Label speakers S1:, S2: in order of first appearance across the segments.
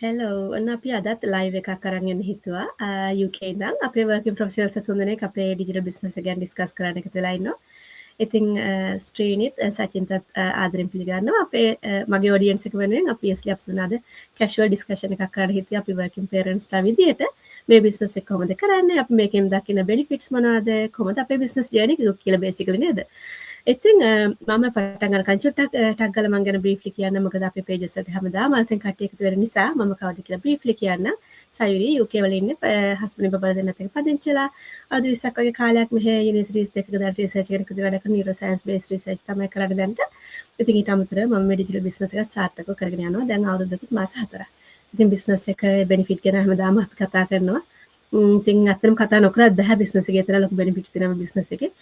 S1: Hello ඔන්න අපි අදත් ලයිව් එකක් අරන් එන්න හිතුවා UK ඉඳන් අපේ වර්කින් ප්‍රොෆෙෂනල්ස් තුන් දෙනෙක් අපේ ඩිජිටල් බිස්නස් එක ගැන ඩිස්කස් කරන්න එකතු වෙලා ඉන්නවා. ඉතින් ස්ට්‍රීනිත් සචින්තත් ආදරෙන් පිළිගන්නවා. අපේ මගේ ඔඩියන්ස් එක වෙනුවෙන් අපි එස්ලි අප්සුනාද කැෂුවල් ඩිස්කෂන් එකක් කරන්න හිතුවා අපි වර්කින් පේරන්ට්ස්ලා විදියට මේ බිස්නස් එක කොහොමද කරන්නේ, අපි මේකෙන් දකින බෙනිෆිට්ස් මොනවද, කොහොමද අපේ බිස්නස් ජර්නි එක කියලා බේසිකලි නේද. ඉතින් මම පටන් ගන්න චුට්ටක් ටක් ගාලා මම ගැන බ්‍රීෆ්ලි කියන්න. මොකද අපේ පේජස් වලට හැමදාම අලුතෙන් කට්ටිය එකතු වෙන නිසා මම කවුද කියලා බ්‍රීෆ්ලි කියන්න. සයුරි UK වල ඉන්නේ හස්බන්ඩ් බබලා දෙන්නත් එක්ක පදිංචිලා අවුරුදු 20ක් වගේ කාලයක් මෙහෙ යුනිවර්සිටිස් දෙකක දාලා රිසර්ච් එකකට වැඩ කරන නියුරෝ සයන්ස් බේස්ඩ් රිසර්ච් තමයි කරන්නේ දැන්ට. ඉතින් ඊට අමතරව මම මේ ඩිජිටල් බිස්නස් එකත් සාර්ථකව කරගෙන යනවා. දැන් අවුරුද්දකට මාස 4ක්. ඉතින් බිස්නස් එක බෙනිෆිට් ගැන හැමදාම අපි කතා කරනවා. ඉතින් අත්‍තරම කතා නොකරත් බෑ බිස්නස් එකේ තරම් ලොකු බෙනිෆිට්ස් තියෙනවා බිස්නස් එකේ.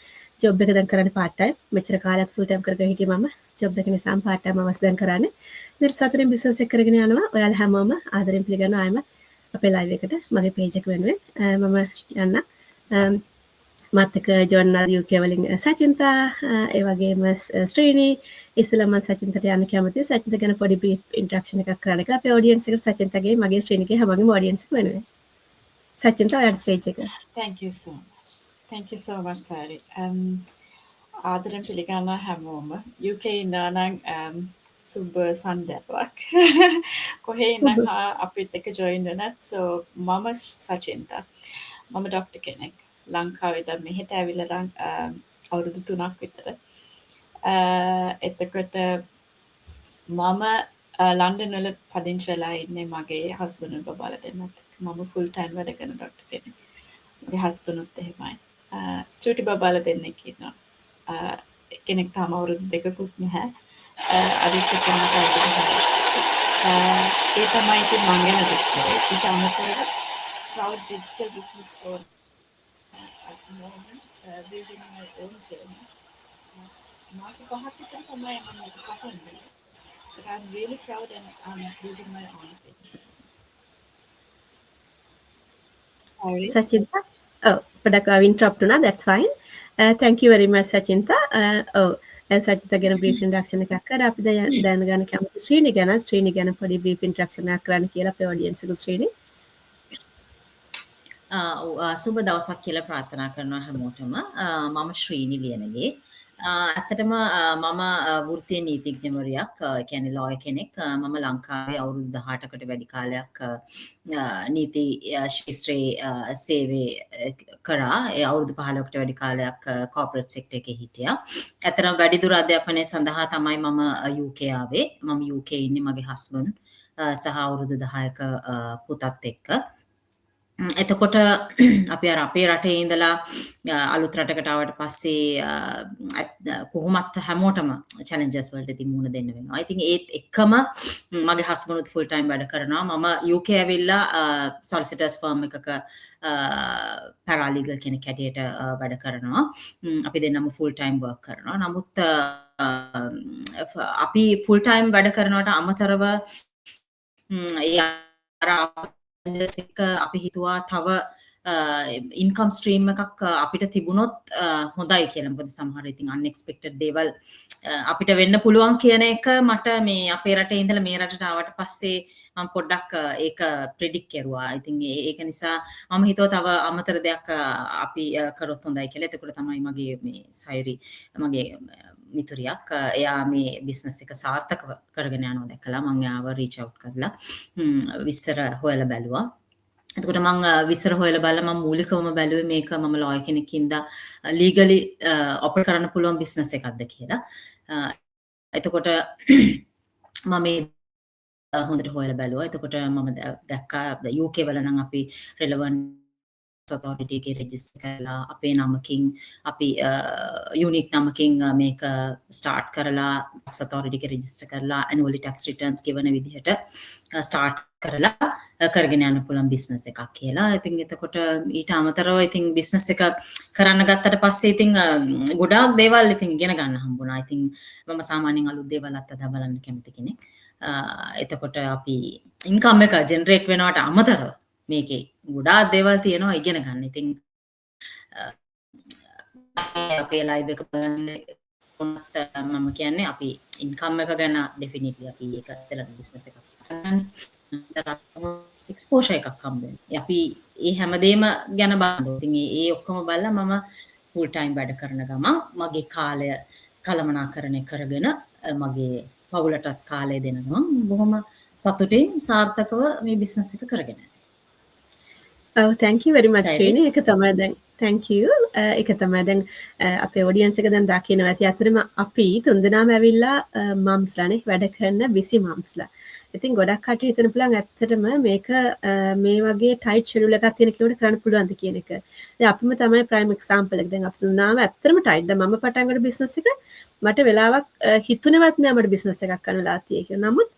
S1: ජොබ් එක දැන් කරන්නේ part time. මෙච්චර කාලයක් full time කරගෙන හිටියේ මම. ජොබ් එක නිසා part time අවස් දැන් කරන්නේ. ඉතින් සතරෙන් බිස්නස් එක කරගෙන යනවා. ඔයාලා හැමෝම ආදරෙන් පිළිගන්නවා ආයෙමත් අපේ live එකට මගේ page එක වෙනුවෙන්. මම යන්න මාත් එක්ක ජොයින් වුණා UK වලින් සචින්තා ඒ වගේම ස්ට්‍රීනි ඉස්සෙල්ලා මම සචින්තට යන්න කැමතියි. සචින්ත ගැන පොඩි brief introduction එකක් කරන්න කියලා අපේ audience එකට සචින්තගේ මගේ ස්ට්‍රීනිගේ හැමෝගෙම audience එක වෙනුවෙන්. සචින්තා ඔයාට stage එක.
S2: Thank you so much. Thank you so much, Sari. ආදරෙන් පිළිගන්න හැමෝම UK ඉඳන් සුබ සන්ධ්‍යාවක්. කොහේ ඉඳන් අපිත් එක්ක join වෙනත්. So මම සචින්තා. මම ඩොක්ටර් කෙනෙක්. ලංකාවේ ඉඳන් මෙහෙට ඇවිල්ලා අවුරුදු 3ක් විතර. එතකොට මම ලන්ඩන් වල පදිංචි වෙලා ඉන්නේ මගේ හස්බන්ඩ් බබාලා දෙන්නත් එක්ක. මම full time වැඩ කරන ඩොක්ටර් කෙනෙක්. මගේ හස්බන්ඩ් උත් එහෙමයි. චූටි බබාලා දෙන්නෙක් ඉන්නවා. කෙනෙක් තාම අවුරුදු 2කුත් නැහැ. අදිත් කෙනෙක් ඒ තමයි ඉතින් මං ගැන විස්තරය. ඊට අමතරව cloud digital business for at the moment building my own journey. මාස 5ක් විතර තමයි මම මේක කරන්නේ. But I'm really proud and I'm building my own thing. Sorry.
S1: Sachinta? Oh, පොඩක් interrupt වුණා. That's fine. Thank you very much Sachinta. සචින්තා ගැන brief introduction එකක් කරා. අපි දැනගන්න කැමති ස්ට්‍රීනි ගැන පොඩි brief introduction එකක් කරන්න කියලා අපේ audience එක ස්ට්‍රීනි.
S3: සුබ දවසක් කියලා ප්‍රාර්ථනා කරනවා හැමෝටම. මම ශ්‍රීනි ලියනගේ. ඇත්තටම මම වෘත්තීය නීතිඥවරියක්, කියන්නේ ලෝයර් කෙනෙක්. මම ලංකාවේ අවුරුදු 18කට වැඩි කාලයක් නීති ශාස්ත්‍රයේ සේවය කරා. ඒ අවුරුදු 15කට වැඩි කාලයක් කෝපරේට් සෙක්ටර් එකේ හිටියා. ඇත්තටම වැඩිදුර අධ්‍යාපනය සඳහා තමයි මම UK ආවේ. මම UK ඉන්නේ මගේ හස්බන්ඩ් සහ අවුරුදු 10ක පුතත් එක්ක. එතකොට අපි අර අපේ රටේ ඉඳලා අලුත් රටකට ආවට පස්සේ කොහොමත් හැමෝටම challenges වලට ඉතින් මුහුණ දෙන්න වෙනවා. ඉතින් ඒත් එක්කම මගේ හස්බන්ඩ් උත් full time වැඩ කරනවා. මම UK ඇවිල්ලා solicitors firm එකක paralegal කෙනෙක් හැටියට වැඩ කරනවා. අපි දෙන්නම full time work කරනවා. නමුත් අපි full time වැඩ කරනවට අමතරව අපි හිතුවා තව ඉන්කම් ස්ට්‍රීම් එකක් අපිට තිබුණොත් හොඳයි කියලා. මොකද සමහර ඉතින් අන්එක්ස්පෙක්ටඩ් දේවල් අපිට වෙන්න පුළුවන් කියන එක මට මේ අපේ රටේ ඉඳලා මේ රටට ආවට පස්සේ මම පොඩ්ඩක් ඒක ප්‍රෙඩික්ට් කරුවා. ඉතින් ඒක නිසා මම හිතුවා තව අමතර දෙයක් අපි කරොත් හොඳයි කියලා. එතකොට තමයි මගේ මේ සයුරි මගේ මිතුරියක් එයා මේ බිස්නස් එක සාර්ථකව කරගෙන යනවා දැකලා මම එයාව රීච් අවුට් කරලා විස්තර හොයලා බැලුවා. එතකොට මම විස්තර හොයලා බලලා මම මූලිකවම බැලුවේ මේක මම ලෝයර් කෙනෙක්ින්ද ලීගලි ඔපරේට් කරන්න පුළුවන් බිස්නස් එකක්ද කියලා. එතකොට මම මේ හොඳට හොයලා බැලුවා. එතකොට මම දැක්කා UK වල නම් අපි relevant authority එකේ register කරලා අපේ නමකින් අපි unique නමකින් මේක start කරලා tax authority එකේ register කරලා annual tax returns ගෙවන විදිහට start කරලා කරගෙන යන්න පුළුවන් business එකක් කියලා. ඉතින් එතකොට ඊට අමතරව ඉතින් business එක කරන්න ගත්තට පස්සේ ඉතින් ගොඩාක් දේවල් ඉතින් ඉගෙන ගන්න හම්බුණා. ඉතින් මම සාමාන්‍යයෙන් අලුත් දේවල් අත්දැක බලන්න කැමති කෙනෙක්. එතකොට අපි income එක generate වෙනවට අමතරව මේකේ ගොඩාක් දේවල් තියෙනවා ඉගෙන ගන්න. ඉතින් අපේ live එක බලන්න මම කියන්නේ අපි ඉන්කම් එක ගැන ඩෙෆිනිට්ලි අපි ඒක ඇත්තටම බිස්නස් එකක් ගන්න. එක්ස්පෝෂර් එකක් හම්බ වෙනවා. අපි ඒ හැමදේම ගැන බලනවා. ඉතින් ඒ ඔක්කොම බලලා මම ෆුල් ටයිම් වැඩ කරන ගමන් මගේ කාලය කළමනාකරණය කරගෙන මගේ පවුලටත් කාලය දෙන ගමන් බොහොම සතුටින් සාර්ථකව මේ බිස්නස් එක කරගෙන යනවා.
S1: Oh, thank you very much,
S3: Excited.
S1: Srini. ඒක තමයි දැන් thank you. ඒක තමයි දැන් අපේ audience එක දැන් දකිනවා. ඇති අතරම අපි තුන්දෙනාම ඇවිල්ලා මම්ස්ලානේ වැඩ කරන busy මම්ස්ලා. ඉතින් ගොඩක් කට්ටිය හිතන පුළුවන් ඇත්තටම මේක මේ වගේ tight schedule එකක් තියෙන කෙනෙකුට කරන්න පුළුවන්ද කියන එක. දැන් අපිම තමයි prime example එක. දැන් අපි තුන්දෙනාම ඇත්තටම tight. දැන් මම පටන් ගන්න business එක මට වෙලාවක් හිතුනේවත් නෑ මට business එකක් කරන්න වෙලා තියෙයි කියලා. නමුත්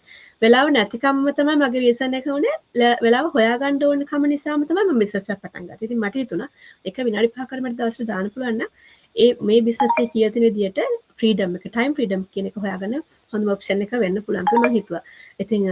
S1: වෙලාව නැතිකම්ම තමයි මගේ රීසන් එක උනේ. වෙලාව හොයාගන්න ඕන කම නිසාම තමයි මම බිස්නස් එක පටන් ගත්තේ. ඉතින් මට හිතුණා එක විනාඩි 5ක් කර මට දවසට දාන්න පුළුවන් නම් ඒ මේ බිස්නස් එකේ කියලා තියෙන විදියට ෆ්‍රීඩම් එක, ටයිම් ෆ්‍රීඩම් කියන එක හොයාගන්න හොඳම ඔප්ෂන් එක වෙන්න පුළුවන් කියලා මම හිතුවා. ඉතින්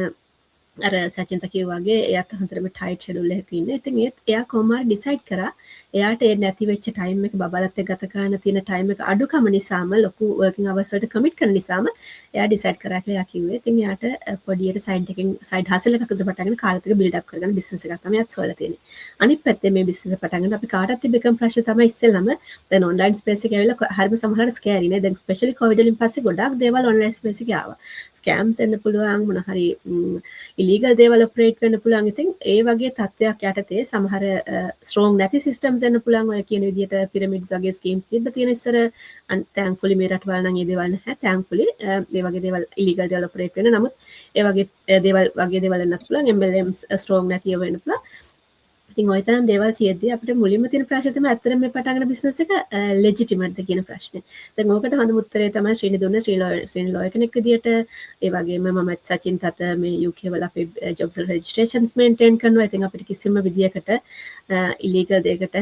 S1: අර සචින්ත කිව්වා වගේ එයාත් හතරම ටයිට් ෂෙඩියුල් එකක ඉන්නේ. ඉතින් එයා කොහොම හරි ඩිසයිඩ් කරා එයාට ඒ නැති වෙච්ච ටයිම් එක බබලත් එක්ක ගත කරන්න තියෙන ටයිම් එක අඩුකම නිසාම ලොකු වර්කින් අවර්ස් වලට කමිට් කරන නිසාම එයා ඩිසයිඩ් කරා කියලා එයා කිව්වේ. ඉතින් එයාට පොඩියට සයිඩ් එකෙන් සයිඩ් හසල් එකක් උඩ පටන්ගෙන කාලෙත් එක බිල්ඩ් අප් කරගන්න බිස්නස් එකක් තමයි එයාත් සොයලා තියෙන්නේ. අනිත් පැත්තේ මේ බිස්නස් එක පටන් ගන්න අපි කාටත් තිබෙකම් ප්‍රශ්න තමයි ඉස්සෙල්ලාම දැන් ඔන්ලයින් ස්පේස් එකේ ඇවිල්ලා හරිම සමහරවිට ස්කෑරි නේ. දැන් ස්පෙෂලි කොවිඩ් වලින් පස්සේ ගොඩාක් දේවල් ඔන්ලයින් ස්පේස් එකේ ආවා. ස්කෑම්ස් එන්න පුළුවන් මොන හරි ඉලීගල් දේවල් ඔපරේට් වෙන්න පුළුවන්. ඉතින් ඒ වගේ තත්ත්වයක් යටතේ සමහර ස්ට්‍රෝං නැති සිස්ටම්ස් එන්න පුළුවන්. ඔය කියන විදිහට පිරමිඩ්ස් වගේ ස්කීම්ස් තිබ්බ තියෙන ඉස්සර තැන්ක්ෆුලි මේ රටවල් නම් ඒ දේවල් නැහැ. තැන්ක්ෆුලි ඒ වගේ දේවල් ඉලීගල් දේවල් ඔපරේට් වෙන. නමුත් ඒ වගේ දේවල් වෙන්නත් පුළුවන්. MLMs ස්ට්‍රෝං නැති ඒවා වෙන්න පුළුවන්. ඉතින් ඔය තරම් දේවල් තියෙද්දි අපිට මුලින්ම තියෙන ප්‍රශ්නේ තමයි ඇත්තටම මේ පටන් ගන්න බිස්නස් එක ලෙජිටිමේට්ද කියන ප්‍රශ්නේ. දැන් ඕකට හොඳම උත්තරේ තමයි ශ්‍රීනි දුන්නේ. ශ්‍රීනි ලෝයර් කෙනෙක් විදියට ඒ වගේම මම සචින් තත මේ UK වල අපේ ජොබ්ස් වල රෙජිස්ට්‍රේෂන්ස් මේන්ටේන් කරනවා. ඉතින් අපිට කිසිම විදියකට ඉලීගල් දෙයකට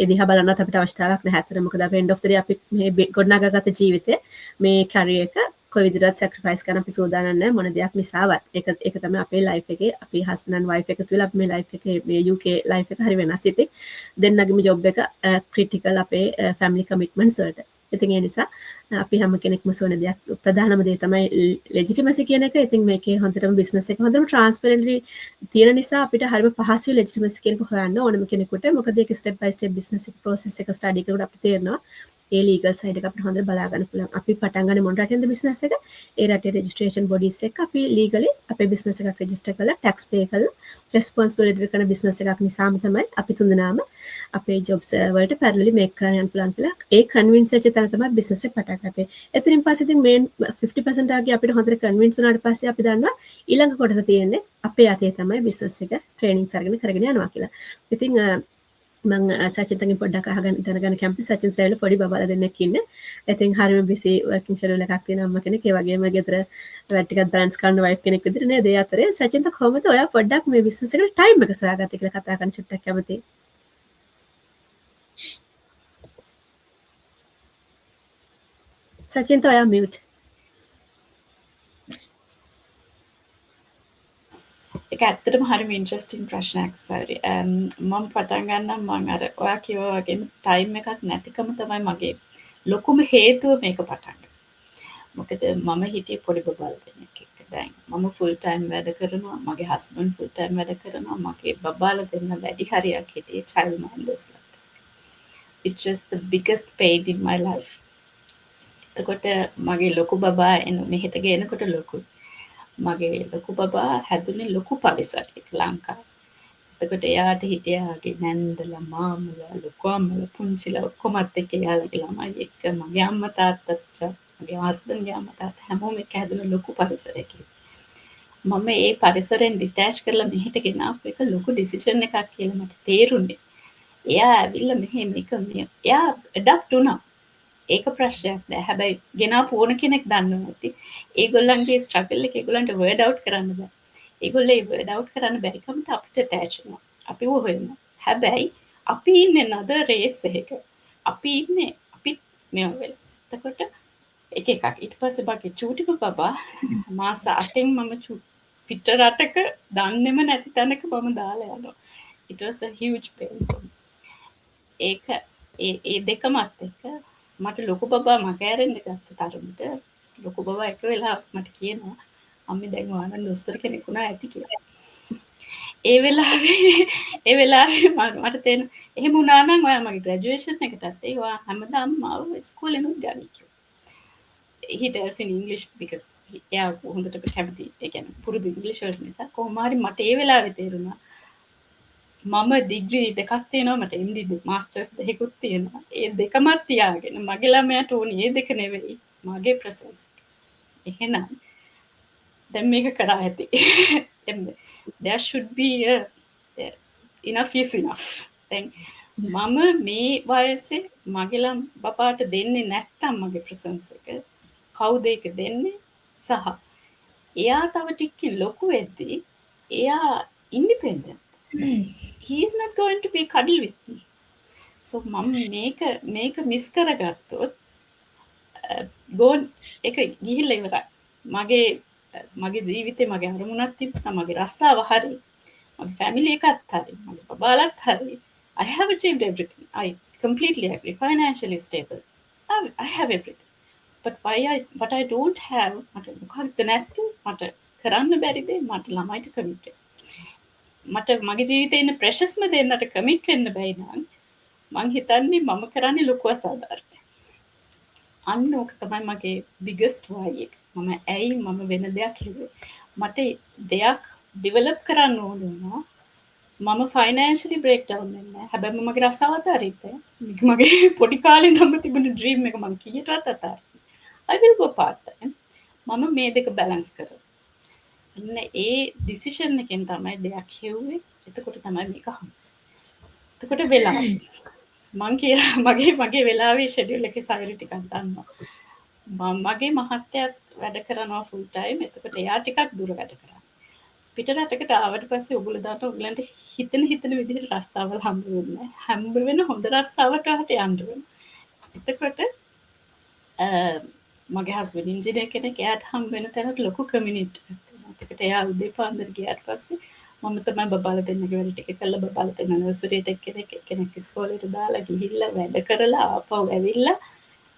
S1: එදිහා බලන්නත් අපිට අවස්ථාවක් නැහැ. අතන මොකද අපි end of the day අපි මේ ගොඩනගාගත ජීවිතේ මේ කැරියර් එක කොයි විදිහට සැක්‍රිෆයිස් කරන්න අපි සූදානම් නැහැ මොන දෙයක් නිසාවත්. ඒක තමයි අපේ ලයිෆ් එකේ අපි හස්බන්ඩ් ඇන්ඩ් වයිෆ් එකතු වෙලා අපි මේ ලයිෆ් එකේ මේ UK ලයිෆ් එක හරි වෙනස්. ඉතින් දෙන්නගේම ජොබ් එක ක්‍රිටිකල් අපේ ෆැමිලි කමිට්මන්ට්ස් වලට. ඉතින් ඒ නිසා අපි හැම කෙනෙක්ම සොයන දෙයක් ප්‍රධානම දේ තමයි ලෙජිටිමසි කියන එක. ඉතින් මේකේ හොඳටම බිස්නස් එක හොඳටම ට්‍රාන්ස්පරන්ට්ලි තියෙන නිසා අපිට හරිම පහසුයි ලෙජිටිමසි කියන එක හොයන්න ඕනම කෙනෙකුට. මොකද ඒක ස්ටෙප් බයි ස්ටෙප් බිස්නස් එක ප්‍රොසෙස් එක ස්ටඩි කරනකොට අපිට තේරෙනවා ඒ ලීගල් සයිඩ් එක අපිට හොඳට බලා ගන්න පුළුවන්. අපි පටන් ගන්න මොන රටෙන්ද බිස්නස් එක? ඒ රටේ රෙජිස්ට්‍රේෂන් බොඩිස් එක අපි ලීගලි අපේ බිස්නස් එකක් රෙජිස්ටර් කරලා ටැක්ස් පේ කරලා රෙස්පොන්සිබල් ඉදිරියට කරන බිස්නස් එකක් නිසාම තමයි අපි තුන්දෙනාම අපේ ජොබ්ස් වලට පැරලලි මේක් කරන්න යන්න පුළුවන් කියලා. ඒ කන්වින්ස් වෙච්ච තැන තමයි බිස්නස් එක පටන් ගත්තේ. එතනින් පස්සේ ඉතින් මේන් 50% ආගේ අපිට හොඳට කන්වින්ස් වුණාට පස්සේ අපි දන්නවා ඊළඟ කොටස තියෙන්නේ අපේ අතේ තමයි බිස්නස් එක ට්‍රේනින්ග්ස් අරගෙන කරගෙන යනවා කියලා. ඉතින් මං සචින්තගෙන් පොඩ්ඩක් අහගන්න දැනගන්න කැමති. සචින් ස්ටයිල් පොඩි බබාලා දෙන්නෙක් ඉන්නේ. ඉතින් හරියම බිසි වර්කින් ෂෙඩියුල් එකක් තියෙන අම්මා කෙනෙක්. ඒ වගේම ගෙදර වැඩ ටිකක් බැලන්ස් කරන වයිෆ් කෙනෙක් විදිහට නේද? ඒ අතරේ සචින්ත කොහොමද ඔයා පොඩ්ඩක් මේ බිස්නස් එකට ටයිම් එක සොයාගත්තේ කියලා කතා කරන්න චුට්ටක් කැමතියි. සචින්ත ඔයා මියුට්.
S2: ඒක ඇත්තටම හරිම ඉන්ට්‍රස්ටිං ප්‍රශ්නයක් සරි. මම පටන් ගන්නම් මම අර ඔයා කිව්වා වගේම ටයිම් එකක් නැතිකම තමයි මගේ ලොකුම හේතුව මේක පටන් ගන්න. මොකද මම හිටියේ පොඩි බබාලා දෙන්නෙක් එක්ක. දැන් මම ෆුල් ටයිම් වැඩ කරනවා, මගේ හස්බන්ඩ් ෆුල් ටයිම් වැඩ කරනවා, මගේ බබාලා දෙන්න වැඩි හරියක් හිටියේ child mindlessලා. It's just the biggest pain in my life. එතකොට මගේ ලොකු බබා මෙහෙට ගේනකොට ලොකුයි. මගේ ලොකු බබා හැදුනේ ලොකු පරිසරයක ලංකාවේ. එතකොට එයාට හිටියාගේ නැන්දලා මාමලා ලොකු අම්මලා පුංචිලා ඔක්කොමත් එක්ක එයාලගේ ළමයි එක්ක මගේ අම්මා තාත්තත් මගේ හස්බන්ඩ්ගේ අම්මා තාත්තා හැමෝම එක්ක හැදුන ලොකු පරිසරයක. මම ඒ පරිසරෙන් ඩිටැච් කරලා මෙහෙට ගෙනාපු එක ලොකු ඩිසිෂන් එකක් කියලා මට තේරුණේ. එයා ඇවිල්ලා එයා ඇඩප්ට් වුණා. ඒක ප්‍රශ්නයක් නෑ. හැබැයි ගෙනාපු ඕන කෙනෙක් දන්නවා නැති. ඒගොල්ලන්ගේ ස්ට්‍රගල් එක ඒගොල්ලන්ට වර්ඩ් අවුට් කරන්න බෑ. ඒගොල්ලෝ ඒ වර්ඩ් අවුට් කරන්න බැරි කමට අපිට ඇටච් වෙනවා. අපිව හොයනවා. හැබැයි අපි ඉන්නේ නද රේස් එකක. අපිත් මේව වෙලා. එතකොට එක එකක් ඊට පස්සේ බාගේ චූටිම බබා මාස 8න් මම පිට රටක දන්නේම නැති තැනක මම දාලා යනවා. It was a huge pain for me. ඒක ඒ දෙකමත් එක්ක මට ලොකු බබා මගෑරෙන්න ගත්ත තරමට ලොකු බබා එක වෙලා මට කියනවා අම්මේ දැන් ඔයාලා දොස්තර කෙනෙක් වුණා ඇති කියලා. ඒ වෙලාවේ මට තේරෙන එහෙම වුණා නම් ඔයා මගේ ග්‍රැජුවේෂන් එකටත් ඒ ඔයා හැමදාම මාව ඉස්කෝලේනුත් ගනි කිව්වා. He tells in English because එයා හොඳට කැමති ඒ කියන්නේ පුරුදු ඉංග්‍රීසි වලට නිසා කොහොම හරි මට ඒ වෙලාවේ තේරුණා මම ඩිග්‍රී දෙකක් තියෙනවා මට MD මාස්ටර්ස් දෙකකුත් තියෙනවා ඒ දෙකමත් තියාගෙන මගේ ළමයාට ඕනේ ඒ දෙක නෙවෙයි මගේ ප්‍රසන්ස් එහෙනම් දැන් මේක කරා ඇති there should be enough is enough දැන් මම මේ වයසේ මගේ බපාට දෙන්නේ නැත්තම් මගේ ප්‍රසන්ස් එක කවුද ඒක දෙන්නේ සහ එයා තව ටිකකින් ලොකු වෙද්දී එයා independent he is not going to be cuddle with me so මම මේක මිස් කරගත්තොත් ගෝන් එක ගිහිල්ලා ඉවරයි මගේ ජීවිතේ මගේ අරමුණක් තිබුණා මගේ රස්සාව හරි මගේ ෆැමිලි එකත් හරි මගේ බබාලත් හරි I have achieved everything I completely agree financially stable I have everything but what I don't have මට මොකක්ද නැත්තේ මට කරන්න බැරිද මට ළමයිට කමිට් මට මගේ ජීවිතේ ඉන්න ප්‍රෙෂස්ම දෙන්නට කමිට් වෙන්න බැයි නම් මං හිතන්නේ මම කරන්නේ ලොකු අසාධාරණයි අන්න ඕක තමයි මගේ biggest why එක මම ඇයි මම වෙන දෙයක් හිතුවේ මට දෙයක් ඩෙවලොප් කරන්න ඕන වුණා මම ෆයිනෑන්ෂලි බ්‍රේක් ඩවුන් වෙන්නේ නැහැ හැබැයි මගේ රස්සාව අතාරින්න මගේ පොඩි කාලේ ඉඳන්ම තිබුණ ඩ්‍රීම් එක මම කීයටවත් අතාරින්න I will go part time මම මේ දෙක බැලන්ස් කරා අන්න ඒ ඩිසිෂන් එකෙන් තමයි දෙයක් හෙව්වේ එතකොට තමයි මේක එතකොට වෙලා මං කියලා මගේ වෙලාවේ ෂෙඩියුල් එකේ සයිරි ටිකක් දානවා මගේ මහත්තයාත් වැඩ කරනවා ෆුල් ටයිම් එතකොට එයා ටිකක් දුර වැඩ කරා පිට රටකට ආවට පස්සේ ඔයගොල්ලෝ දාට ඔයගලන්ට හිතන විදිහට රස්සාවල් හම්බ වෙන්නේ හම්බ වෙන හොඳ රස්සාවට යන්න වෙනවා එතකොට මගේ හස්බන්ඩ් ඉන්ජිනියර් කෙනෙක් එයාට හම්බ වෙන තැනට ලොකු කමියුනිටි එකක් තියෙනවා එතකොට එයා උදේ පාන්දර ගියාට පස්සේ මම තමයි බබාලා දෙන්නගේ වැඩ ටික කළා බබාලා දෙන්න නර්සරියට කෙනෙක් ඉස්කෝලේට දාලා ගිහිල්ලා වැඩ කරලා ආපහු ඇවිල්ලා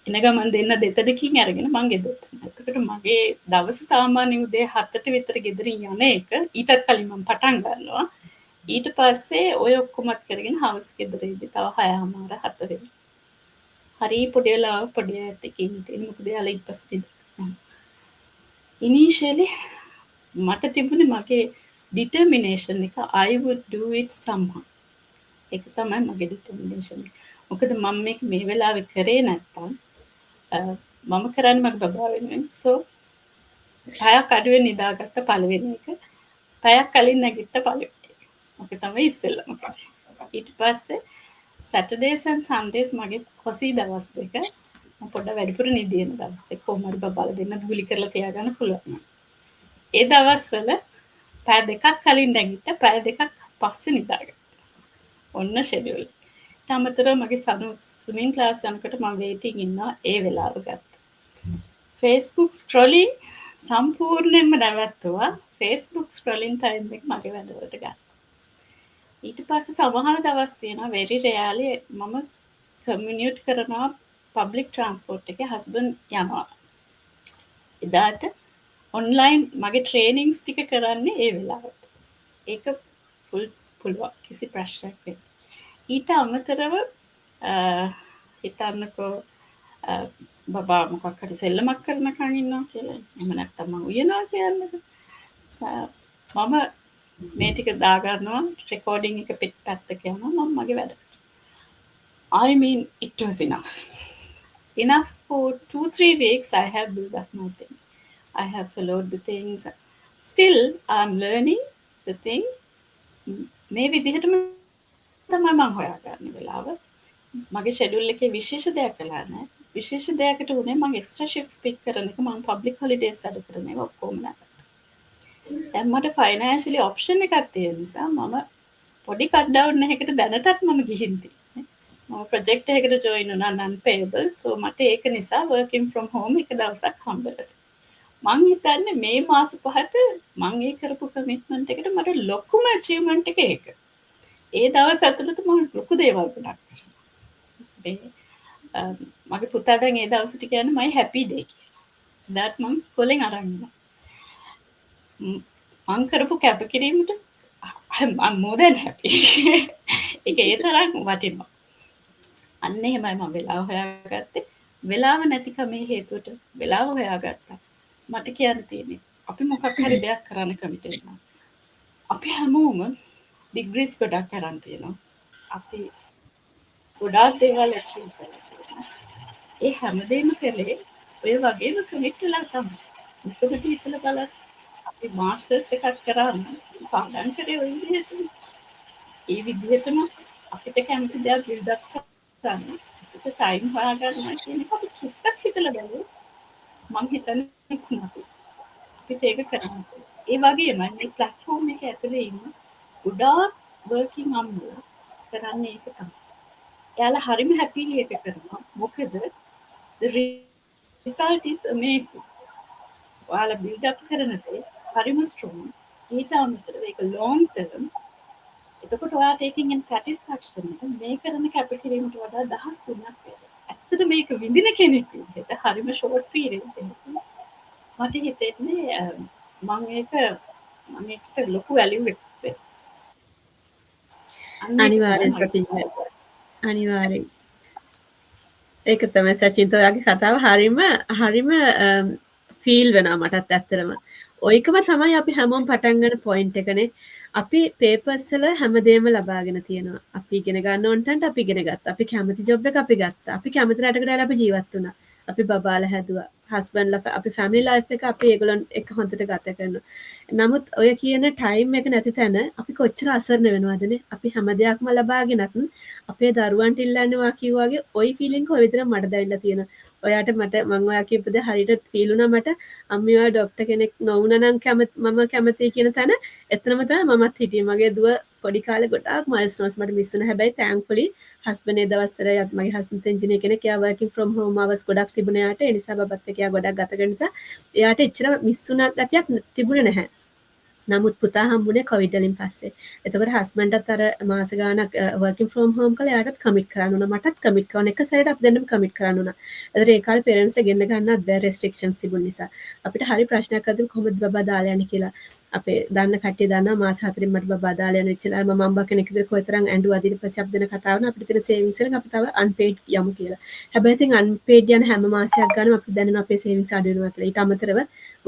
S2: එන ගමන් දෙන්න දෙතදකින් අරගෙන මං ගෙදරට එතකොට මගේ දවස සාමාන්‍ය උදේ 7ට විතර ගෙදරින් යන එක ඊටත් කලින් මම පටන් ගන්නවා ඊට පස්සේ ඔය ඔක්කොමත් කරගෙන හවස් ගෙදර ඉඳි තව 6:00 7 වෙනි හරි පොඩි ඇත්තකින් ඉතින් මොකද යාලා ඊපස්සේ ඉනිෂියලි මට තිබුණේ මගේ determination එක I would do it somehow ඒක තමයි මගේ determination එක මොකද මම මේක මේ වෙලාවේ කරේ නැත්තම් මම කරන්නේ මගේ බබා වෙනුවෙන් so පැයක් අඩුවෙන් නිදාගත්ත පළවෙනි එක පැයක් කලින් නැගිට්ට පළවෙනි එක ඔක තමයි ඉස්සෙල්ලම කරේ ඊට පස්සේ Saturdays and Sundays මගේ කොසී දවස් දෙක මම පොඩ්ඩක් වැඩිපුර නිදින දවස් දෙක කොහොමද බබාලා දෙන්න ගුලි කරලා තියාගන්න පුළුවන් ඒ දවස්වල පැය දෙකක් කලින් නැගිට්ට පැය දෙකක් පස්සේ නිදාගත්තා ඔන්න ෂෙඩියුල් තමතර මගේ ස්විමින් ක්ලාස් යනකොට මම වේටින් ඉන්නවා ඒ වෙලාව ගත්තා Facebook scrolling සම්පූර්ණයෙන්ම නැවතුවා Facebook scrolling time එක මගේ වැඩවලට ගත්තා ඊට පස්සේ සමහර දවස් තියෙනවා very rarely මම කමියුට් කරනවා public transport එකේ හස්බන්ඩ් යනවා එදාට ඔන්ලයින් මගේ ට්‍රේනින්ග්ස් ටික කරන්නේ ඒ වෙලාවට ඒක ෆුල් පුළුවන් කිසි ප්‍රශ්නයක් නැහැ ඊට අමතරව හිතන්නකෝ බබා මොකක් හරි සෙල්ලමක් කරනකන් ඉන්නවා කියලා මම නැත්තම් මම උයනවා කියන්නේ මම මේ ටික දා ගන්නවා රෙකෝඩින් එක පැත්තක යනවා මම මගේ වැඩට I mean it was enough for 2-3 weeks I have built up my thing I have followed the things still I'm learning the thing මේ විදිහටම තමයි මම හොයාගන්න වෙලාව මගේ ෂෙඩියුල් එකේ විශේෂ දෙයක් කළා නෑ විශේෂ දෙයකට උනේ මම එක්ස්ට්‍රා ෂිෆ්ට්ස් පික් කරන එක මම පබ්ලික් හොලිඩේස් වැඩ කරන ඒවා ඔක්කොම නැගත්තා දැන් මට ෆයිනෑන්ෂලි ඔප්ෂන් එකක් තියෙන නිසා මම පොඩි කට් ඩවුන් එකකට දැනටත් මම ගිහින් තියෙන්නේ මම ප්‍රොජෙක්ට් එකකට ජොයින් වුණා non payable so මට ඒක නිසා working from home එක දවසක් හම්බෙලා මං හිතන්නේ මේ මාස 5ට මං ඒ කරපු කමිට්මන්ට් එකට මට ලොකුම අචීව්මන්ට් එක ඒක ඒ දවස් ඇතුළත මම ලොකු දේවල් ගොඩක් කරා මගේ පුතා දැන් ඒ දවසට කියන්නේ my happy day කියලා. that මං ස්කෝලෙන් අරන් ඉන්නවා. මං කරපු කැපකිරීමට I'm more than happy. ඒක ඒ තරම් වටිනවා. අන්න එහෙමයි මම වෙලාව හොයාගත්තේ. වෙලාව නැතිකමේ හේතුවට වෙලාව හොයාගත්තා. මට කියන්න තියෙන්නේ අපි මොකක් හරි දෙයක් කරන්න කැමති වෙනවා. අපි හැමෝම ඩිග්‍රීස් ගොඩක් අරන් තියෙනවා. අපි ගොඩාක් දේවල් achieve කරලා තියෙනවා. ඒ හැමදේම කළේ ඔය වගේම කමිට් වෙලා තමයි. මොකද හිතලා බලන්න අපි මාස්ටර්ස් එකක් කරාම පාඩම් කරේ ඔය විදිහට. ඒ විදිහටම අපිට කැමති දේවල් බිල්ඩ් අප් කරන්න අපිට ටයිම් හොයාගන්න කියන එක අපි චුට්ටක් හිතලා බලමු. මං හිතන්නේ it's nothing. අපිට ඒක කරන්න. ඒ වගේම මේ platform එක ඇතුලේ ඉන්න ගොඩාක් working අම්මලා කරන්නේ ඒක තමයි. එයාලා හරිම happily ඒක කරනවා. මොකද the result is amazing. ඔයාලා build up කරන දේ හරිම strong. ඊට අමතරව ඒක long term. එතකොට ඔයාට ඒකෙන් එන satisfaction එක මේ කරන කැපකිරීමට වඩා 10 ගුණයක් වෙනවා. ඇත්තට මේක විඳින කෙනෙක් විදිහට හරිම short period එකක්. මට හිතෙන්නේ මම ඒකට ලොකු value එකක් දෙනවා.
S1: අනිවාර්යෙන් සතිය. අනිවාර්යෙන්. ඒක තමයි සචින්ත ඔයාගේ කතාව හරිම ෆීල් වෙනවා මටත් ඇත්තටම. ඔයකම තමයි අපි හැමෝම පටන් ගන්න පොයින්ට් එකනේ. අපි පේපර්ස් වල හැමදේම ලබාගෙන තියෙනවා. අපි ඉගෙන ගන්න ඕන තැනට අපි ඉගෙන ගත්තා. අපි කැමති ජොබ් එක අපි ගත්තා. අපි කැමති රටකට ආලා අපි ජීවත් වුණා. අපි බබාලා හැදුවා. හස්බන්ඩ්ලා අපි ෆැමිලි ලයිෆ් එක අපි ඒගොල්ලන් එක්ක හොඳට ගත කරනවා. නමුත් ඔය කියන ටයිම් එක නැති තැන අපි කොච්චර අසරණ වෙනවදනේ. අපි හැම දෙයක්ම ලබාගෙනත් අපේ දරුවන්ට ඉල්ලන්නවා කිව්වාගේ ওই ෆීලිං කොයි විතරක් මට දැනෙලා තියෙනවා. ඔයාට මම ඔයා කියපු දේ හරියට ෆීල් වුණා මට. අම්මේ ඔයා ડોක්ටර් කෙනෙක් නොවුණා නම් මම කැමතියි කියන තැන එතනම තමයි මමත් හිටියේ. මගේ දුව පොඩි කාලේ ගොඩාක් මයිල්ස්ටෝන්ස් මට මිස් වුණා. හැබැයි thankfully husband ඒ දවස්වල මගේ husband engineer කෙනෙක්. එයා working from home hours ගොඩක් තිබුණේ යාට. ඒ නිසා බබත් එක්ක එයා ගොඩක් ගත කරන නිසා එයාට එච්චර මිස් වුණා ගතියක් තිබුණේ නැහැ. නමුත් පුතා හම්බුනේ කොවිඩ් වලින් පස්සේ. එතකොට හස්බන්ඩ්ටත් අර මාස ගාණක් working from home කළා. එයාටත් කමිට් කරන්න උනා. මටත් කමිට් කරන එක සැරේට අපි දෙන්නම කමිට් කරන්න උනා. ඒතර ඒ කාලේ parents ට ගෙන්න ගන්නත් බෑ restrictions තිබුණ නිසා. අපිට හරි ප්‍රශ්නයක් ආදී කොහොමද බබා දාලා යන්නේ කියලා. අපේ දන්න කට්ටිය දන්නා මාස 4න් මට බබා දාලා යන වෙච්චලා මම අම්බා කෙනෙක් විදිහට කොයිතරම් ඇඬුවාද ඊට පස්සේ අපි දෙන කතාව වුණා. අපිට තියෙන savings එක අපි තව unpaid යමු කියලා. හැබැයි ඉතින් unpaid යන හැම මාසයක් ගානම අපිට දැනෙන අපේ savings අඩු වෙනවා කියලා. ඊට අමතරව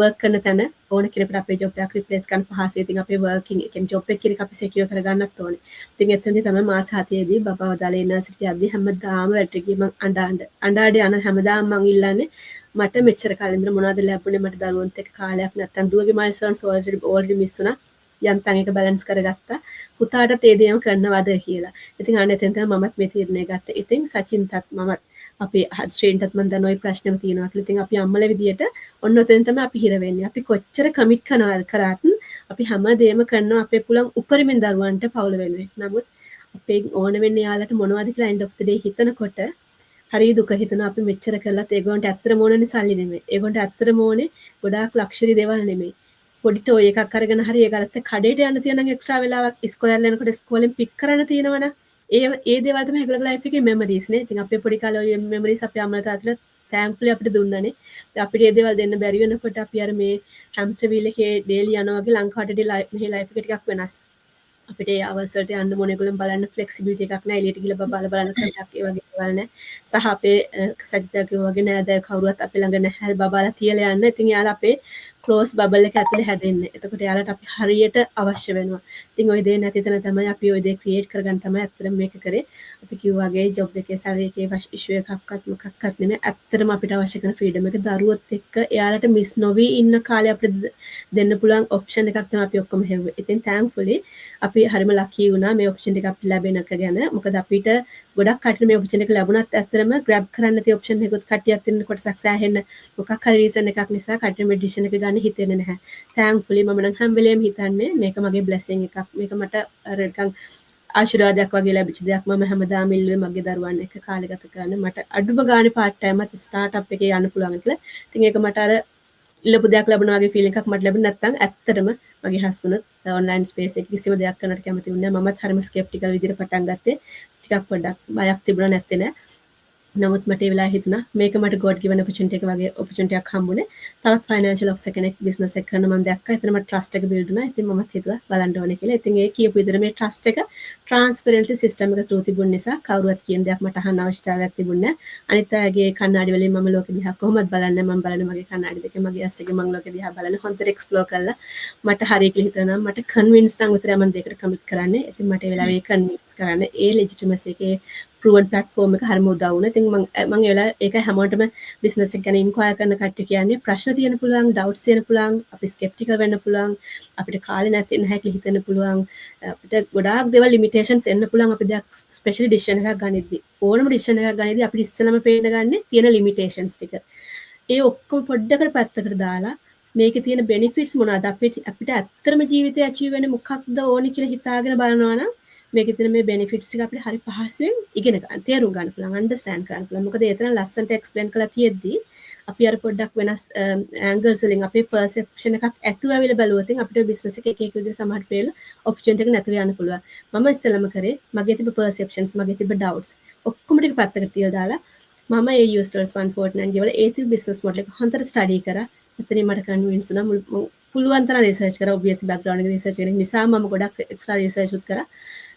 S1: work කරන තැන ඕන කෙනෙකුට අපේ job එකක් replace කරන්න පහසුයි. ඉතින් අපේ working එකෙන් job එක කියන එක අපි secure කරගන්නත් ඕනේ. ඉතින් එතනදී තමයි මාස 7 දී බබාව දාලා යුනිවර්සිටි යද්දී හැමදාම වැටි ගිහින් මං අඬ යන හැමදාම මං ඉල්ලන්නේ මට මෙච්චර කාලෙ ඉඳන් මොනවද ලැබුණේ මට දරුවන්ත් එක්ක කාලයක් නැත්තම් දුවගේ මයිල්ස්ටෝන්ස් already miss වුණා. යන්තම් එක බැලන්ස් කරගත්තා. පුතාටත් ඒ දේම කරනවද කියලා. ඉතින් අන්න එතෙන් තමයි මමත් මේ තීරණය ගත්තා. ඉතින් සචින්තත් මමත් අපි ශ්‍රේන්ටත් මම දන්න ওই ප්‍රශ්නෙම තියෙනවා කියලා. ඉතින් අපි අම්මලා විදියට ඔන්න ඔතෙන් තමයි අපි හිර වෙන්නේ. අපි කොච්චර කමිට් කරාත් අපි හැම දෙයක්ම කරනවා අපේ පුළුවන් උපරිමෙන් දරුවන්ට පවුල වෙනුවෙන්. නමුත් අපේ ඕන වෙන්නේ යාලට මොනවද කියලා end of the day හිතනකොට හරි දුක හිතෙනවා අපි මෙච්චර කළත් ඒගොල්ලන්ට ඇත්තටම ඕනනේ සල්ලි නෙමෙයි. ඒගොල්ලන්ට ඇත්තටම ඕනේ ගොඩාක් ලක්ෂරි දේවල් නෙමෙයි. පොඩි ටෝයි එකක් අරගෙන හරි ඒකට කඩේට යන්න තියෙන නම් එක්ස්ට්‍රා වෙලාවක් ඉස්කෝලේ යනකොට ඉස්කෝලෙන් පික් කරන්න තියෙනවනේ. ඒ දේවල් තමයි ඒගොල්ලන්ගේ ලයිෆ් එකේ මෙමරිස් නේ. ඉතින් අපේ පොඩි කාලේ ඔය මෙමරිස් අපේ අම්මලා තාත්තලා thankfully අපිට දුන්නානේ. අපිට මේ දේවල් දෙන්න බැරි වෙනකොට අපි අර මේ හැම්ස්ටර් වීල් එකේ ඩේලි යනවා වගේ ලංකාවට මේ ලයිෆ් එක ටිකක් වෙනස්. අපිට ඒ අවර්ස් වලට යන්න මොන ඒගොල්ලන් බලන්න ෆ්ලෙක්සිබිලිටි එකක් නැහැ. එළියට ගිහලා බබාලා බලන්න කමක් ඒ වගේ දේවල් නැහැ. සහ අපේ සජිතාගේ වගේ නෑදෑ කවුරුවත් අපේ ළඟ නැහැ බබාලා තියලා යන්න. ඉතින් යාලා අපේ ක්ලෝස් බබල් එක ඇතුලේ හැදෙන්නේ. එතකොට යාලට අපි හරියට අවශ්‍ය වෙනවා. ඉතින් ওই දේ නැති තැන තමයි අපි ওই දේ ක්‍රියේට් කරගන්න තමයි ඇත්තටම මේක කරේ. අපි කිව්වා වගේ ජොබ් එකේ සැලරි එකේ ඉෂුව එකක්වත් මොකක්වත් නෙමෙයි. ඇත්තටම අපිට අවශ්‍ය කරන ෆ්‍රීඩම් එක දරුවොත් එක්ක එයාලට මිස් නොවි ඉන්න කාලේ අපිට දෙන්න පුළුවන් ඔප්ෂන් එකක් තමයි අපි ඔක්කොම හෙව්වේ. ඉතින් thankfully අපි හරිම ලකී වුණා මේ ඔප්ෂන් එක අපිට ලැබෙන එක ගැන. මොකද අපිට ගොඩක් කටින් මේ ඔප්ෂන් එක ලැබුණත් ඇත්තටම grab කරන්න තියෙන ඔප්ෂන් එකකුත් කටියක් තියෙන කොටසක් සෑහෙන්න මොකක් හරි රීසන් එකක් නිසා කටින් මේ ඩිසිෂන් එක ගන්න හිතෙන්නේ නැහැ. thankfully මම නම් හැම වෙලේම හිතන්නේ මේක මගේ blessing එකක්. මේක මට අර නිකන් ආශිර්වාදයක් වගේ ලැබිච්ච දෙයක්. මම හැමදාම ඉල්ලුවේ මගේ දරුවන් එක්ක කාලය ගත කරන්න. මට අඩුම ගානේ part time එකත් startup එකේ යන්න පුළුවන් කියලා. ඉතින් ඒක මට අර ඉල්ලපු දෙයක් ලැබුණා වගේ ෆීලිං එකක් මට ලැබුණේ නැත්නම් ඇත්තටම මගේ හස්බන්ඩ්ත් ඔන්ලයින් ස්පේස් එකේ කිසිම දෙයක් කරන්නට කැමති වුණේ නැහැ. මමත් හරිම ස්කෙප්ටිකල් විදිහට පටන් ගත්තේ. ටිකක් පොඩ්ඩක් බයක් තිබුණා නැත්තේ නෑ. නමුත් මට ඒ වෙලාවේ හිතුණා මේක මට God given opportunity එක වගේ opportunity එකක් හම්බුනේ. තවත් financial officer කෙනෙක් business එක කරන මම දැක්කා. එතන මට trust එක build වුණා. ඉතින් මමත් හිතුවා බලන්න ඕනේ කියලා. ඉතින් ඒ කියපු විදිහට මේ trust එක transparently system එක through තිබුණ නිසා කවුරුවත් කියන දෙයක් මට අහන්න අවශ්‍යතාවයක් තිබුණේ නැහැ. අනිත් අයගේ කණ්ණාඩි වලින් මම ලෝකෙ දිහා කොහොමද බලන්නේ? මම බලන්නේ මගේ කණ්ණාඩි දෙකේ මගේ ඇස් දෙකේ මම ලෝකෙ දිහා බලන්නේ හොඳට explore කරලා මට හරිය කියලා හිතනවා මට convince නම් උතරයි මම දෙයකට commit කරන්නේ. ඉතින් මට ඒ වෙලාවේ convince කරන්න ඒ legitimacy එකේ proven platform එක හරිම උදව් වුණා. ඉතින් මම ඒ වෙලාවේ ඒක හැමෝටම business එක ගැන inquire කරන කට්ටිය කියන්නේ ප්‍රශ්න තියෙන පුළුවන්, doubts තියෙන පුළුවන්, අපි skeptical වෙන්න පුළුවන්, අපිට කාලේ නැති නැහැ කියලා හිතෙන්න පුළුවන්, අපිට ගොඩාක් දේවල් limitations එන්න පුළුවන් අපි දෙයක් special decision එකක් ගනිද්දි. ඕනම decision එකක් ගනිද්දි අපිට ඉස්සෙල්ලාම පේන්න ගන්නේ තියෙන limitations ටික. ඒ ඔක්කොම පොඩ්ඩකට පැත්තකට දාලා මේකේ තියෙන benefits මොනවද අපිට ඇත්තටම ජීවිතේ achieve වෙන්නේ මොකක්ද ඕනි කියලා හිතාගෙන බලනවා නම් මේකේ තියෙන මේ benefits ටික අපිට හරි පහසුවෙන් ඉගෙන ගන්න, තේරුම් ගන්න පුළුවන්, understand කරන්න පුළුවන්. මොකද ඒතරම් ලස්සනට explain කරලා තියෙද්දි අපි අර පොඩ්ඩක් වෙනස් angles වලින් අපේ perception එකක් ඇතුව ඇවිල්ලා බලුවොත් අපිට business එක එක විදිහට සමහරට පේලා opportunity එක නැතුව යන්න පුළුවන්. මම ඉස්සෙල්ලාම කරේ මගේ තිබ්බ perceptions, මගේ තිබ්බ doubts ඔක්කොම ටික පැත්තකට තියලා දාලා මම ඒ US dollars 149 ගෙවල ඒ තිබ්බ business model එක හොඳට study කරා. එතනින් මට convince වුණා පුළුවන් තරම් research කරා. obviously background එක research කරන නිසා මම ගොඩක් extra research උත් කරා.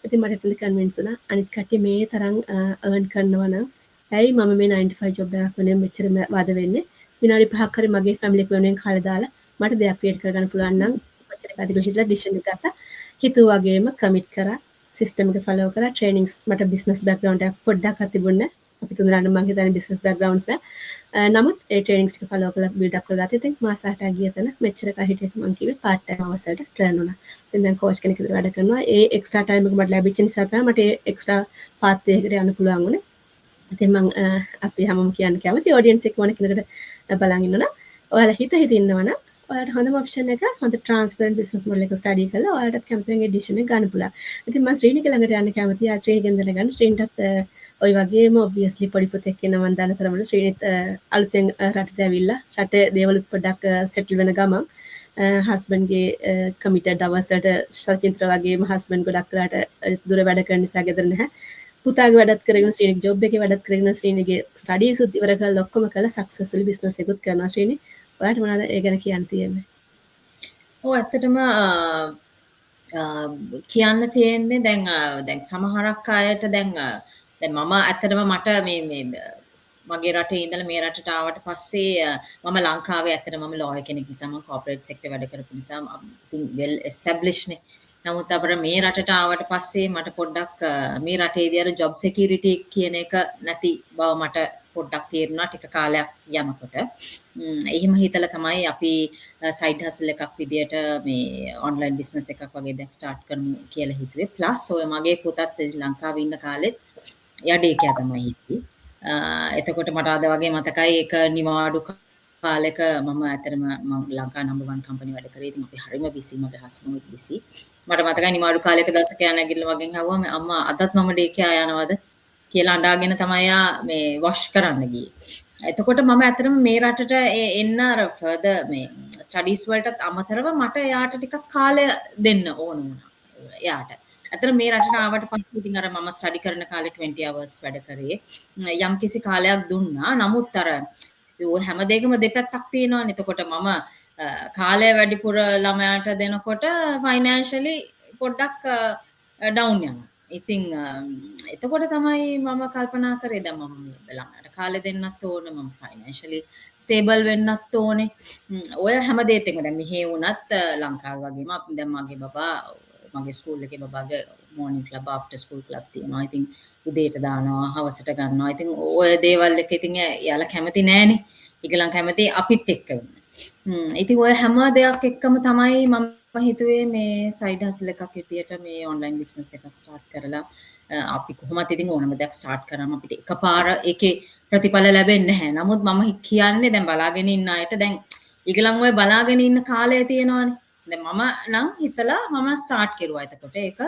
S1: ඉතින් මට එතනදි convince වුණා අනිත් කට්ටිය මේ තරම් earn කරනවා නම් ඇයි මම මේ 95 job එකක් වෙනුවෙන් මෙච්චර වද වෙන්නේ? විනාඩි 5ක් හරි මගේ family එක වෙනුවෙන් කාලේ දාලා මට දෙයක් create කරගන්න පුළුවන් නම් මෙච්චර අධික හිතලා decision එක ගත්තා. හිතුවා වගේම commit කරා. system එක follow කරා. trainings මට business background එකක් පොඩ්ඩක් තිබුණේ. අපි තුන්දෙනාටම මම හිතන්නේ business backgrounds නෑ. නමුත් ඒ trainings ටික follow කරලා build up කරගත්තා. ඉතින් මාස 8ක් ගිය තැන මෙච්චර කල් හිටියත් මම කිව්වේ part time hours වලට train වුණා. ඉතින් දැන් coach කෙනෙක් විදිහට වැඩ කරනවා. ඒ extra time එක මට ලැබිච්ච නිසා තමයි මට ඒ extra path එකකට යන්න පුළුවන් වුණේ. ඉතින් මම අපි හැමෝම කියන්න කැමති audience එක ඕන කෙනෙකුට බලන් ඉන්නවනම් ඔයාලා හිත ඉන්නවනම් ඔයාලට හොඳම option එක හොඳ transparent business model එක study කරලා ඔයාලට කැමති නම් edition එක ගන්න පුළුවන්. ඉතින් මම ශ්‍රීනික ළඟට යන්න කැමතියි. ආ ශ්‍රීනිකෙන් දැනගන්න. ශ්‍රීනිටත් ඔය වගේම obviously පොඩි පුතෙක් වෙන මම දන්න තරමට ශ්‍රීනිත් අලුතෙන් රටට ඇවිල්ලා රටේ දේවලුත් පොඩ්ඩක් settle වෙන ගමන් හස්බන්ඩ්ගේ committed hours වලට සචින්ත්‍ර වගේම husband ගොඩක් රට දුර වැඩ කරන නිසා ගෙදර නැහැ. පුතාගේ වැඩත් කරගෙන ශ්‍රීනික ජොබ් එකේ වැඩත් කරගෙන ශ්‍රීනිකගේ ස්ටඩීස් උත් ඉවර කරලා ඔක්කොම කරලා සක්සස්ෆුලි බිස්නස් එකකුත් කරනවා ශ්‍රීනි. ඔයාලට මොනවද ඒ ගැන කියන්න තියෙන්නේ?
S3: ඔව් ඇත්තටම කියන්න තියෙන්නේ දැන් සමහරක් අයට දැන් මම ඇත්තටම මට මේ මගේ රටේ ඉඳලා මේ රටට ආවට පස්සේ මම ලංකාවේ ඇත්තටම මම ලෝයර් කෙනෙක් නිසා මම කෝපරේට් සෙක්ටර් වැඩ කරපු නිසා ඉතින් වෙල් එස්ටැබ්ලිෂ්ඩ් නේ. නමුත් අපර මේ රටට ආවට පස්සේ මට පොඩ්ඩක් මේ රටේදී අර ජොබ් සිකියුරිටි කියන එක නැති බව මට පොඩ්ඩක් තේරුණා ටික කාලයක් යනකොට. එහෙම හිතලා තමයි අපි සයිඩ් හසල් එකක් විදියට මේ ඔන්ලයින් බිස්නස් එකක් වගේ දෙයක් ස්ටාර්ට් කරමු කියලා හිතුවේ. ප්ලස් ඔය මගේ පුතත් ලංකාවේ ඉන්න කාලෙත් එයා ඩේ කෙයා තමයි හිටියේ. එතකොට මට අද වගේ මතකයි ඒක නිවාඩු කාලෙක මම ඇත්තටම මම ලංකා නම්බර් 1 කම්පැනි වැඩ කරේ. ඉතින් අපි හරිම බිසි මගේ හස්බන්ඩ් බිසි. මට මතකයි නිවාඩු කාලෙක දවසක යා නැගිටලා මගෙන් අහුවා මේ අම්මා අදත් මම ඩේ කෙයා යනවද කියලා අඬාගෙන තමයි යා මේ වොෂ් කරන්න ගියේ. එතකොට මම ඇත්තටම මේ රටට එන්න අර ෆර්දර් මේ ස්ටඩීස් වලටත් අමතරව මට එයාට ටිකක් කාලය දෙන්න ඕන වුණා. එයාට ඇත්තට මේ රටට ආවට පස්සේ ඉතින් අර මම ස්ටඩි කරන කාලේ 20 hours වැඩ කරේ. යම් කිසි කාලයක් දුන්නා. නමුත් අර ඔය හැම දෙයකම දෙපැත්තක් තියෙනවානේ. එතකොට මම කාලය වැඩිපුර ළමයාට දෙනකොට ෆයිනෑන්ෂලි පොඩ්ඩක් ඩවුන් යනවා. ඉතින් එතකොට තමයි මම කල්පනා කරේ දැන් මම ළමයාට කාලය දෙන්නත් ඕන, මම ෆයිනෑන්ෂලි ස්ටේබල් වෙන්නත් ඕනේ. ඔය හැම දෙයකම දැන් මෙහෙ වුණත් ලංකාව වගේම දැන් මගේ බබා මගේ ස්කූල් එකේ බබාගේ මෝර්නින් ක්ලබ් ආෆ්ටර් ස්කූල් ක්ලබ් තියෙනවා. ඉතින් උදේට දානවා, හවසට ගන්නවා. ඉතින් ඔය දේවල් එක ඉතින් එයාලා කැමති නෑනේ. ඒගොල්ලන් කැමති අපිත් එක්ක ඉන්න. ඉතින් ඔය හැම දෙයක් එක්කම තමයි මම හිතුවේ මේ සයිඩ් හසල් එකක් විදියට මේ ඔන්ලයින් බිස්නස් එකක් ස්ටාර්ට් කරලා අපි කොහොමද ඉතින් ඕනම දෙයක් ස්ටාර්ට් කරාම අපිට එකපාර ඒකේ ප්‍රතිඵල ලැබෙන්නේ නැහැ. නමුත් මම කියන්නේ දැන් බලාගෙන ඉන්න අයට දැන් ඒගොල්ලන් ඔය බලාගෙන ඉන්න කාලය තියෙනවානේ. දැන් මම නම් හිතලා මම ස්ටාර්ට් කරුවා. එතකොට ඒක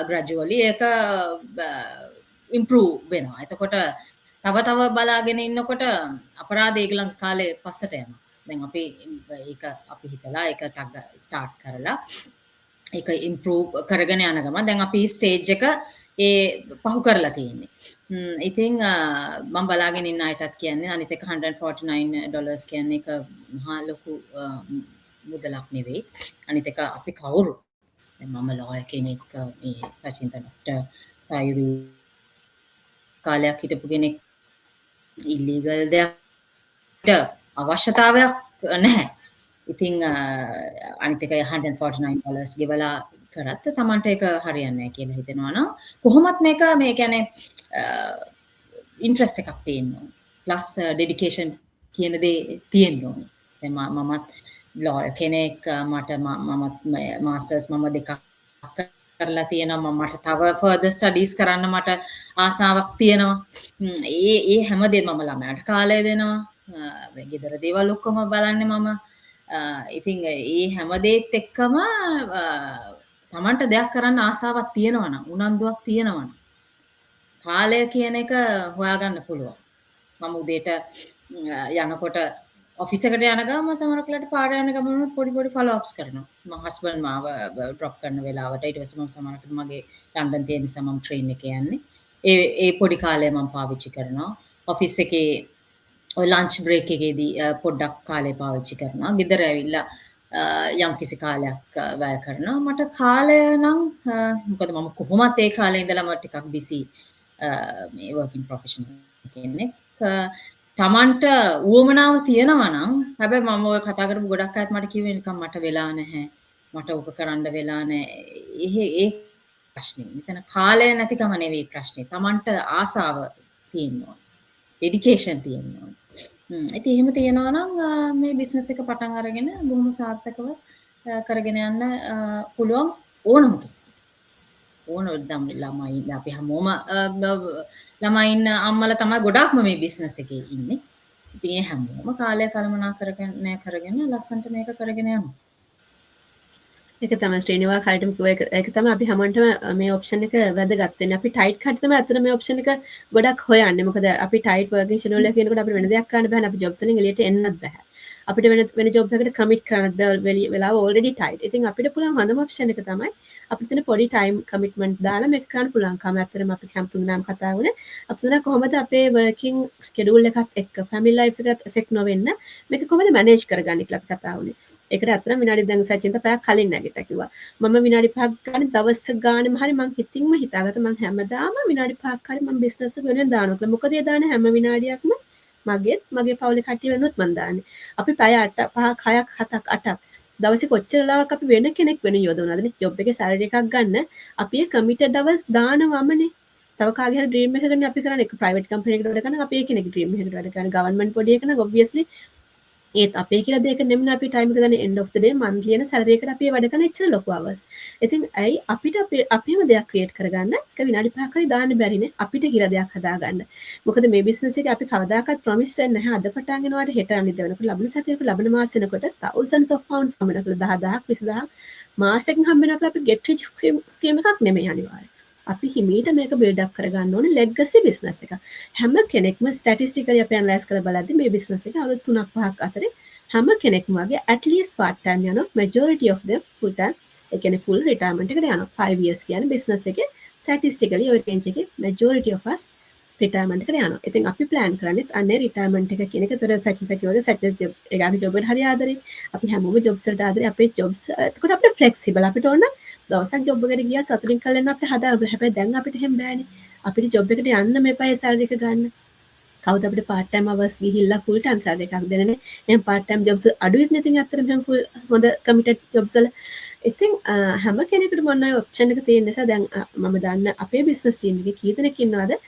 S3: ග්‍රැජුවලි ඒක ඉම්ප්‍රූව් වෙනවා. එතකොට තව බලාගෙන ඉන්නකොට අපරාධ ඒගොල්ලන් කාලේ පස්සට යනවා. දැන් අපි ඒක අපි හිතලා ඒක ස්ටාර්ට් කරලා ඒක ඉම්ප්‍රූව් කරගෙන යන ගමන් දැන් අපි ස්ටේජ් එක ඒ පහු කරලා තියෙන්නේ. ඉතින් මම බලාගෙන ඉන්න අයටත් කියන්නේ අනිත් එක $149 කියන්නේ එක මහා ලොකු මුදලක් නෙවෙයි. අනිත් එක අපි කවුරු දැන් මම ලෝයර් කෙනෙක් මේ සචින්ත ඩොක්ටර් සයිරි කාලයක් හිටපු කෙනෙක් ඉල්ලීගල් දෙයක් අවශ්‍යතාවයක් නැහැ. ඉතින් අනිත් එක $149 ගෙවලා කරත් තමන්ට ඒක හරියන්නේ නැහැ කියලා හිතෙනවා නම් කොහොමත් මේක මේ කියන්නේ ඉන්ට්‍රස්ට් එකක් තියෙන්න ඕනේ. ප්ලස් ඩෙඩිකේෂන් කියන දේ තියෙන්න ඕනේ. දැන් මමත් ලෝයර් කෙනෙක් මමත් මාස්ටර්ස් මම දෙකක් කරලා තියෙනවා. මට තව ෆර්දර් ස්ටඩීස් කරන්න මට ආසාවක් තියෙනවා. ඒ හැමදේම මම ළමයාට කාලය දෙනවා. ගෙදර දේවල් ඔක්කොම බලන්නේ මම. ඉතින් ඒ හැමදේත් එක්කම තමන්ට දෙයක් කරන්න ආසාවක් තියෙනවා නම් උනන්දුවක් තියෙනවා නම් කාලය කියන එක හොයාගන්න පුළුවන්. මම උදේට යනකොට ඔෆිස් එකට යන ගමන් සමහරක් වෙලාවට පාර යන ගමන් පොඩි ෆලෝ අප්ස් කරනවා. මම හස්බන්ඩ් මාව ඩ්‍රොප් කරන වෙලාවට ඊට පස්සේ මම සමහරකට මගේ ලන්ඩන් තියෙන නිසා මම ට්‍රේන් එකේ යන්නේ. ඒ පොඩි කාලය මම පාවිච්චි කරනවා. ඔෆිස් එකේ ඔය ලන්ච් බ්‍රේක් එකේදී පොඩ්ඩක් කාලය පාවිච්චි කරනවා. ගෙදර ඇවිල්ලා යම් කිසි කාලයක් වැය කරනවා. මට කාලය නම් මොකද මම කොහොමත් ඒ කාලේ ඉඳලම ටිකක් බිසි මේ වර්කින් ප්‍රොෆෙෂනල් කෙනෙක්. තමන්ට උවමනාව තියෙනවා නම් හැබැයි මම ඔය කතා කරපු ගොඩක් අයත් මට කිව්වේ නිකන් මට වෙලා නැහැ. මට ඔක කරන්න වෙලා නැහැ. ඒ ප්‍රශ්නේ. මෙතන කාලය නැතිකම නෙවෙයි ප්‍රශ්නේ. තමන්ට ආසාව තියෙනවා. ඩෙඩිකේෂන් තියෙනවා. ඉතින් එහෙම තියනවා නම් මේ බිස්නස් එක පටන් අරගෙන බොහොම සාර්ථකව කරගෙන යන්න පුළුවන් ඕනම කෙනෙක්. ඕනොද්දම් ළමයි අපි හැමෝම ළමයින් අම්මලා තමයි ගොඩාක්ම මේ බිස්නස් එකේ ඉන්නේ. ඉතින් ඒ හැමෝම කාලය කරගෙන ලස්සන්ට මේක කරගෙන යනවා.
S1: ඒක තමයි ශ්‍රේණිවා කලිටම කිව්ව ඒක තමයි අපි හැමෝටම මේ ඔප්ෂන් එක වැදගත් වෙන්නේ. අපි ටයිට් කට් තමයි අතන මේ ඔප්ෂන් එක ගොඩක් හොයන්නේ. මොකද අපි ටයිට් වර්කින් ෂෙඩියුල් එක කියනකොට අපිට වෙන දෙයක් කරන්න බෑ. අපි ජොබ්ස් වලින් එළියට එන්නත් බෑ. අපිට වෙන ජොබ් එකකට කමිට් කරන්නත් බෑ. වෙලාව ඔල්රෙඩි ටයිට්. ඉතින් අපිට පුළුවන් හොඳම ඔප්ෂන් එක තමයි අපිට තියෙන පොඩි ටයිම් කමිට්මන්ට් දාලා මේක කරන්න පුළුවන්. කම ඇත්තටම අපි කැම්ප් තුනක් කතා වුණේ. අපි තුන කොහොමද අපේ වර්කින් ෂෙඩියුල් එකත් එක්ක ෆැමිලි ලයිෆ් එකත් එෆෙක්ට් නොවෙන්න මේක කොහොමද මැනේජ් කරගන්නේ කියලා අපි කතා වුණේ. ඒකට අතන විනාඩි දැන් සචින්ත පැයක් කලින් නැගිට්ටා කිව්වා. මම විනාඩි 5ක් ගන්න දවස් ගානෙම හරි මං හිතින්ම හිතාගත්තා මං හැමදාම විනාඩි 5ක් හරි මං බිස්නස් එක වෙනුවෙන් දානවා කියලා. මොකද ඒ දාන හැම විනාඩියක්ම මගේ පවුලේ කට්ටිය වෙනුවත් මං දාන්නේ. අපි පැය 8 5ක් 6ක් 7ක් 8ක් දවසේ කොච්චර වෙලාවක් අපි වෙන කෙනෙක් වෙන යොදවනවද නේ ජොබ් එකේ සැලරි එකක් ගන්න අපි ඒ කමිටඩ් අවර්ස් දානවමනේ. තව කාගේ හරි ඩ්‍රීම් එකකනේ අපි කරන්නේ. එක ප්‍රයිවට් කම්පැනි එකකට වැඩ කරන අපි ඒ කෙනෙක් ඩ්‍රීම් එකකට වැඩ කරන ගවර්න්මන්ට් බොඩි එක නම් ඔබ්වියස්ලි ඒත් අපේ කියලා දෙයක නෙමෙයි අපි ටයිම් එක ගන්න end of the day monthly එන salary එකට අපි වැඩ කරන එච්චර ලොකු hours. ඉතින් ඇයි අපිට අපේම දෙයක් create කරගන්න එක විනාඩි 5ක් හරි දාන්න බැරිනේ අපිට කියලා දෙයක් හදාගන්න. මොකද මේ business එකේ අපි කවදාකවත් promise වෙන්නේ නැහැ අද පටන් ගන්නවාට හෙට අනිද්දා වෙනකොට ලබන සතියක ලබන මාස වෙනකොට thousands of pounds හම්බ වෙනකොට 10000ක් 20000ක් මාසෙකින් හම්බ වෙනකොට අපි get rich scheme එකක් නෙමෙයි අනිවාර්යයෙන්. අපි හිමීට මේක බිල්ඩ් අප් කරගන්න ඕනේ legacy business එක. හැම කෙනෙක්ම statistically අපි analyze කරලා බලද්දි මේ business එක අවුරුදු 3-5ක් අතරේ හැම කෙනෙක්ම වගේ at least part time යනවා majority of them full time ඒ කියන්නේ full retirement එකට යනවා 5 years කියන්නේ business එකේ statistically ඔය range එකේ majority of us retirement එකට යනවා. ඉතින් අපි plan කරන්නේ අන්නේ retirement එක කියන එක. ඒතර සචින්ත කිව්වගේ සචින්ත job එයාගේ job එකට හරි ආදරේ. අපි හැමෝම jobs වලට ආදරේ. අපේ jobs එතකොට අපිට flexible අපිට ඕන දවසක් job එකකට ගියා සතුටින් කරලා අපිට හදාගන්න. හැබැයි දැන් අපිට එහෙම බෑනේ. අපිට job එකට යන්න මේපයි salary එක ගන්න. කවුද අපිට part time hours ගිහිල්ලා full time salary එකක් දෙන්නේ. එහෙනම් part time jobs අඩුයිත් නැති අතරම එහෙනම් full හොඳ committed jobs වල. ඉතින් හැම කෙනෙකුටම මොන option එක තියෙන නිසා දැන් මම දන්න අපේ business team එකේ කී දෙනෙක් ඉන්නවද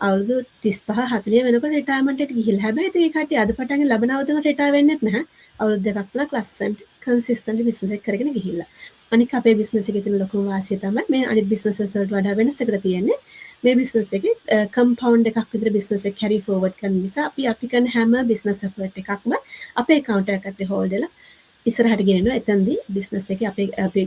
S1: අවුරුදු 35 40 වෙනකොට රිටයර්මන්ට් එකට ගිහිල්ලා. හැබැයි ඉතින් ඒ කට්ටිය අද පටන් ලබන අවුරුද්දම රිටයර් වෙන්නෙත් නැහැ. අවුරුදු දෙකක් තුනක් ලස්සන්ට කන්සිස්ටන්ට්ලි බිස්නස් එක කරගෙන ගිහිල්ලා. අනික අපේ බිස්නස් එකේ තියෙන ලොකුම වාසිය තමයි මේ අනිත් බිස්නසස් වලට වඩා වෙනසකට තියෙන්නේ. මේ බිස්නස් එකේ කම්පවුන්ඩ් එකක් විතර බිස්නස් එක කැරි ෆෝවර්ඩ් කරන නිසා අපි කරන හැම බිස්නස් එෆර්ට් එකක්ම අපේ account එකකට හෝල්ඩ් වෙලා ඉස්සරහට ගෙනියනවා. එතනදී බිස්නස් එකේ අපේ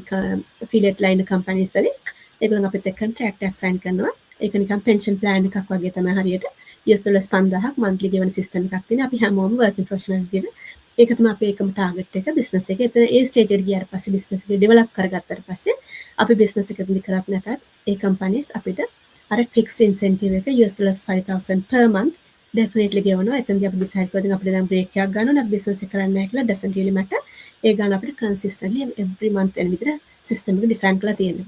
S1: affiliate line companies වලින් ඒගොල්ලන් අපිත් එක්ක contract එකක් sign කරනවා. ඒක නිකන් pension plan එකක් වගේ තමයි හරියට $5000ක් monthly ගෙවන system එකක් තියෙන. අපි හැමෝම working professionals විදියට ඒක තමයි අපේ එකම target එක business එක. එතන ඒ stage එකට ගියාට පස්සේ business එක develop කරගත්තාට පස්සේ අපි business එක දිනි කරත් නැතත් ඒ companies අපිට අර ෆික්ස්ඩ් ඉන්සෙන්ටිව් එක $5,000 per month definitely ගෙවනවා. එතනදී අපි decide කරගෙන අපිට දැන් break එකක් ගන්න ඕනේ. අපි business එක කරන්නේ නැහැ කියලා doesn't really matter. ඒ ගන්න අපිට consistently every month එන විදිහට system එක design කරලා තියෙනවා.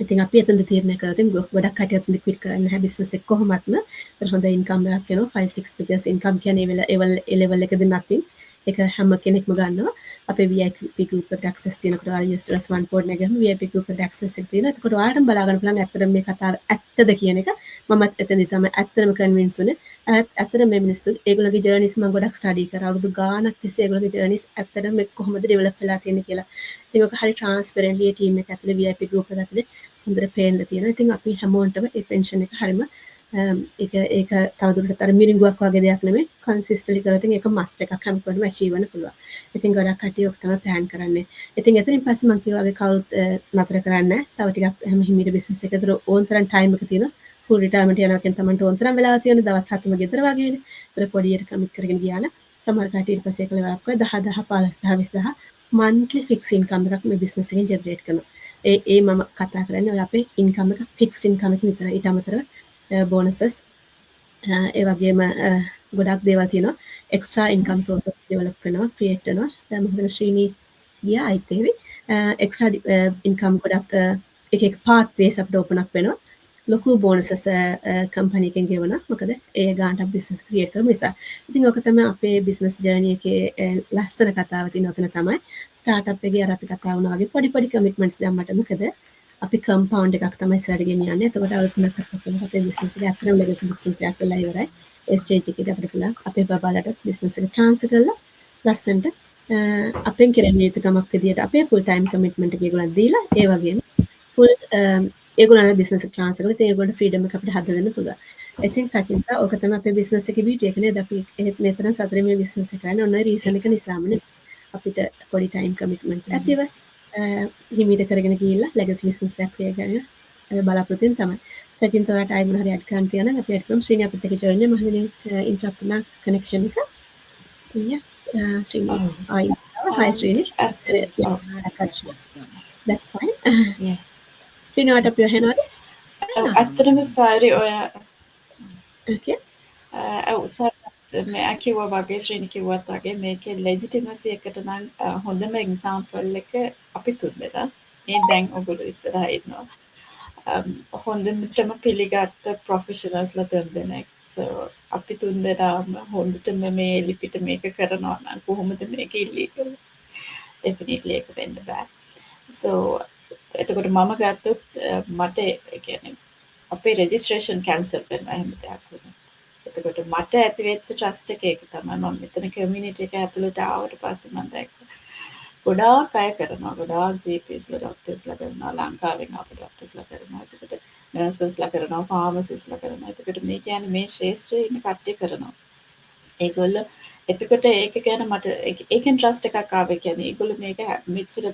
S1: ඉතින් අපි එතනද තීරණය කරලා තිබුණා ගොඩක් කට්ටිය එතනද quit කරන්නේ නැහැ business එක කොහොමත්ම. ඒතර හොඳ income එකක් එනවා 5-6 figures income කියන්නේ ඒ level එකද nothing. ඒක හැම කෙනෙක්ම ගන්නවා. අපේ VIP group එකට access තියෙනකොට ආයෙත් +1 code එක ගහම VIP group එකට access එක තියෙනවා. එතකොට ඔයාලටම බලා ගන්න පුළුවන් ඇත්තටම මේ කතාව ඇත්තද කියන එක. මමත් එතනදී තමයි ඇත්තටම convince වුණේ. ඇත්තටම මේ මිනිස්සු ඒගොල්ලෝගේ journeys මම ගොඩක් study කරා. අවුරුදු ගාණක් තිස්සේ ඒගොල්ලෝගේ journeys ඇත්තටම මේ කොහොමද develop වෙලා තියෙන්නේ කියලා. ඉතින් ඔක හරි transparently ඒ team එක ඇතුලේ VIP group එක ඇතුලේ හොඳට පේන්න තියෙනවා. ඉතින් අපි හැමෝටම ඒ pension එක හරිම ඒක තවදුරටත් අර මිරිඟුවක් වගේ දෙයක් නෙමෙයි කන්සිස්ටන්ට්ලි කරලා ඉතින් ඒක මස්ට් එකක් හැම කෙනෙකුටම අචීව් වෙන්න පුළුවන්. ඉතින් ගොඩක් කට්ටිය ඔක තමයි ප්ලෑන් කරන්නේ. ඉතින් එතනින් පස්සේ මම කිව්වා වගේ කවුරුත් නතර කරන්නේ නැහැ. තව ටිකක් හැම හිමීට බිස්නස් එක ඇතුළේ ඕන තරම් ටයිම් එක තියෙනවා. ෆුල් රිටයර්මන්ට් යනවා කියන තමන්ට ඕන තරම් වෙලාව තියෙන දවස් 7ම ගෙදර වගේනේ. ඒතර පොඩියට කමිට් කරගෙන ගියා නම් සමහර කට්ටිය ඊට පස්සේ ඒකල වෙලාවක් 10 15 20000 monthly fixed income එකක් මේ බිස්නස් එකෙන් ජෙනරේට් කරනවා. ඒ මම කතා කරන්නේ ඔය අපේ ඉන්කම් එක ෆික්ස්ඩ් ඉන්කම් එක විතරයි. ඊට අමතරව bonuses ඒ වගේම ගොඩක් දේවල් තියෙනවා එක්ස්ට්‍රා ඉන්කම් සෝසස් ඩෙවලොප් වෙනවා ක්‍රියේට් වෙනවා දැන් මොකද ශ්‍රීනී ගියා I think එක්ස්ට්‍රා ඉන්කම් ගොඩක් එක එක පාත් වේස් අපිට ඕපන් අප් වෙනවා ලොකු බෝනසස් කම්පැනි එකෙන් ගෙවනවා මොකද ඒ ගානට බිස්නස් ක්‍රියේට් කරමු නිසා ඉතින් ඔක තමයි අපේ බිස්නස් ජර්නි එකේ ලස්සන කතාව තියෙන ඔතන තමයි ස්ටාර්ට්අප් එකේ අර අපි කතා වුණා වගේ පොඩි පොඩි කමිට්මන්ට්ස් දැම්මට මොකද අපි කම්පවුන්ඩ් එකක් තමයි ඉස්සරහට ගෙනියන්නේ. එතකොට අවුරුදු 3ක් කරලා අපේ බිස්නස් එක ඇත්තටම ලෙගසි බිස්නස් එකක් වෙලා ඉවරයි. ඒ ස්ටේජ් එකේදී අපිට පුළුවන් අපේ බබාලට බිස්නස් එක ට්‍රාන්ස්ෆර් කරලා ලස්සනට අපෙන් කෙරෙන යුතුකමක් විදියට අපේ ෆුල් ටයිම් කමිට්මන්ට් එක ඒගොල්ලන් දීලා ඒ වගේම ෆුල් ඒගොල්ලන්ගේ බිස්නස් එක ට්‍රාන්ස්ෆර් කරලා ඉතින් ඒගොල්ලන්ට ෆ්‍රීඩම් එක අපිට හදලා දෙන්න පුළුවන්. I think සචින්තා ඔක තමයි අපේ බිස්නස් එකේ බීටි එක නේද අපි මෙතන සතරේ මේ බිස්නස් එක කරන්නේ ඔන්න ඔය රීසන් එක නිසාමනේ අපිට පොඩි ටයිම් කමිට්මන්ට්ස් ඇතිව හිමීට කරගෙන ගිහිල්ලා ලෙගසි බිස්නස් එකක් ක්‍රියේට් කරගෙන බලාපොරොත්තු වෙන තමයි. සචින්ත ඔයාලට ආයෙ මොන හරි ඇඩ් කරන්න තියෙනවා නම් අපි ඇඩ් කරමු. ශ්‍රීනි අපිත් එක්ක ජොයින් වෙන්න මම ඉන්ටරප්ට් කරන කනෙක්ෂන් එක. Yes, Srini. Hi, Srini. That's fine.
S2: Yeah.
S1: Srini, what up your hand?
S2: ඇත්තටම සාරි ඔය
S1: Okay.
S2: මේ කිව්වා වගේ ශ්‍රීනි කිව්වත් වගේ මේකේ ලෙජිටිමසි එකට නම් හොඳම එක්සාම්පල් එක අපි තුන්දෙනා. මේ දැන් ඔයගොල්ලෝ ඉස්සරහා ඉන්නවා. හොඳටම පිළිගත්ත ප්‍රොෆෙෂනල්ස්ලා තුන්දෙනෙක්. So අපි තුන්දෙනාම හොඳටම මේ ලිපිට මේක කරනවා නම් කොහොමද මේක ඉල්ලීගල්? Definitely ඒක වෙන්න බෑ. So එතකොට මම ගත්තොත් මට ඒ කියන්නේ අපේ රෙජිස්ට්‍රේෂන් කැන්සල් වෙනවා එහෙම දෙයක් වුණා. එතකොට මට ඇති වෙච්ච ට්‍රස්ට් එක ඒක තමයි මම මෙතන කමියුනිටි එක ඇතුළට ආවට පස්සේ මම දැක්කා ගොඩාක් අය කරනවා ගොඩාක් GPsලා ડોක්ටර්ස්ලා කරනවා ලංකාවෙන් ආපු ડોක්ටර්ස්ලා කරනවා එතකොට නර්සස්ලා කරනවා ෆාමසිස්ලා කරනවා එතකොට මේ කියන්නේ මේ ශ්‍රේෂ්ඨ ඉන්න කට්ටිය කරනවා ඒගොල්ලෝ එතකොට ඒක ගැන මට ඒකෙන් ට්‍රස්ට් එකක් ආවේ කියන්නේ ඒගොල්ලෝ මේක මෙච්චර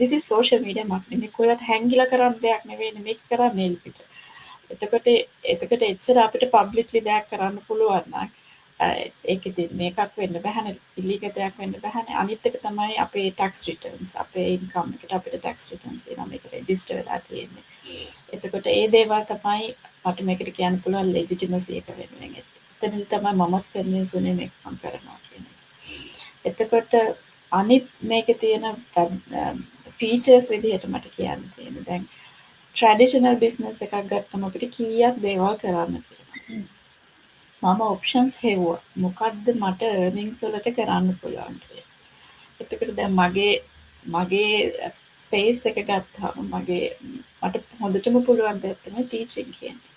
S2: this is social media marketing මේ කොහෙවත් හැංගිලා කරන්න දෙයක් නෙවෙයි මේක කරන්නේ ලිපිට එතකොට එච්චර අපිට පබ්ලික්ලි දෙයක් කරන්න පුළුවන් නම් ඒක ඉතින් මේකක් වෙන්න බෑනේ ඉලීගල් දෙයක් වෙන්න බෑනේ අනිත් එක තමයි අපේ tax returns අපේ income එකට අපිට tax returns දෙනවා මේක register වෙලා තියෙන්නේ එතකොට ඒ දේවල් තමයි මට මේකට කියන්න පුළුවන් legitimacy එක වෙනුවෙන් එතනදි තමයි මමත් convince වුනේ මේක මම කරනවා කියන එක එතකොට අනිත් මේකේ තියෙන features විදිහට මට කියන්න තියෙන්නේ දැන් traditional business එකක් ගත්තම අපිට කීයක් දේවල් කරන්න තියෙනවා. මම options හෙව්වා. මොකද්ද මට earnings වලට කරන්න පුළුවන් කියලා. එතකොට දැන් මගේ space එක ගත්තාම මට හොඳටම පුළුවන් දෙයක් තමයි teaching කියන්නේ.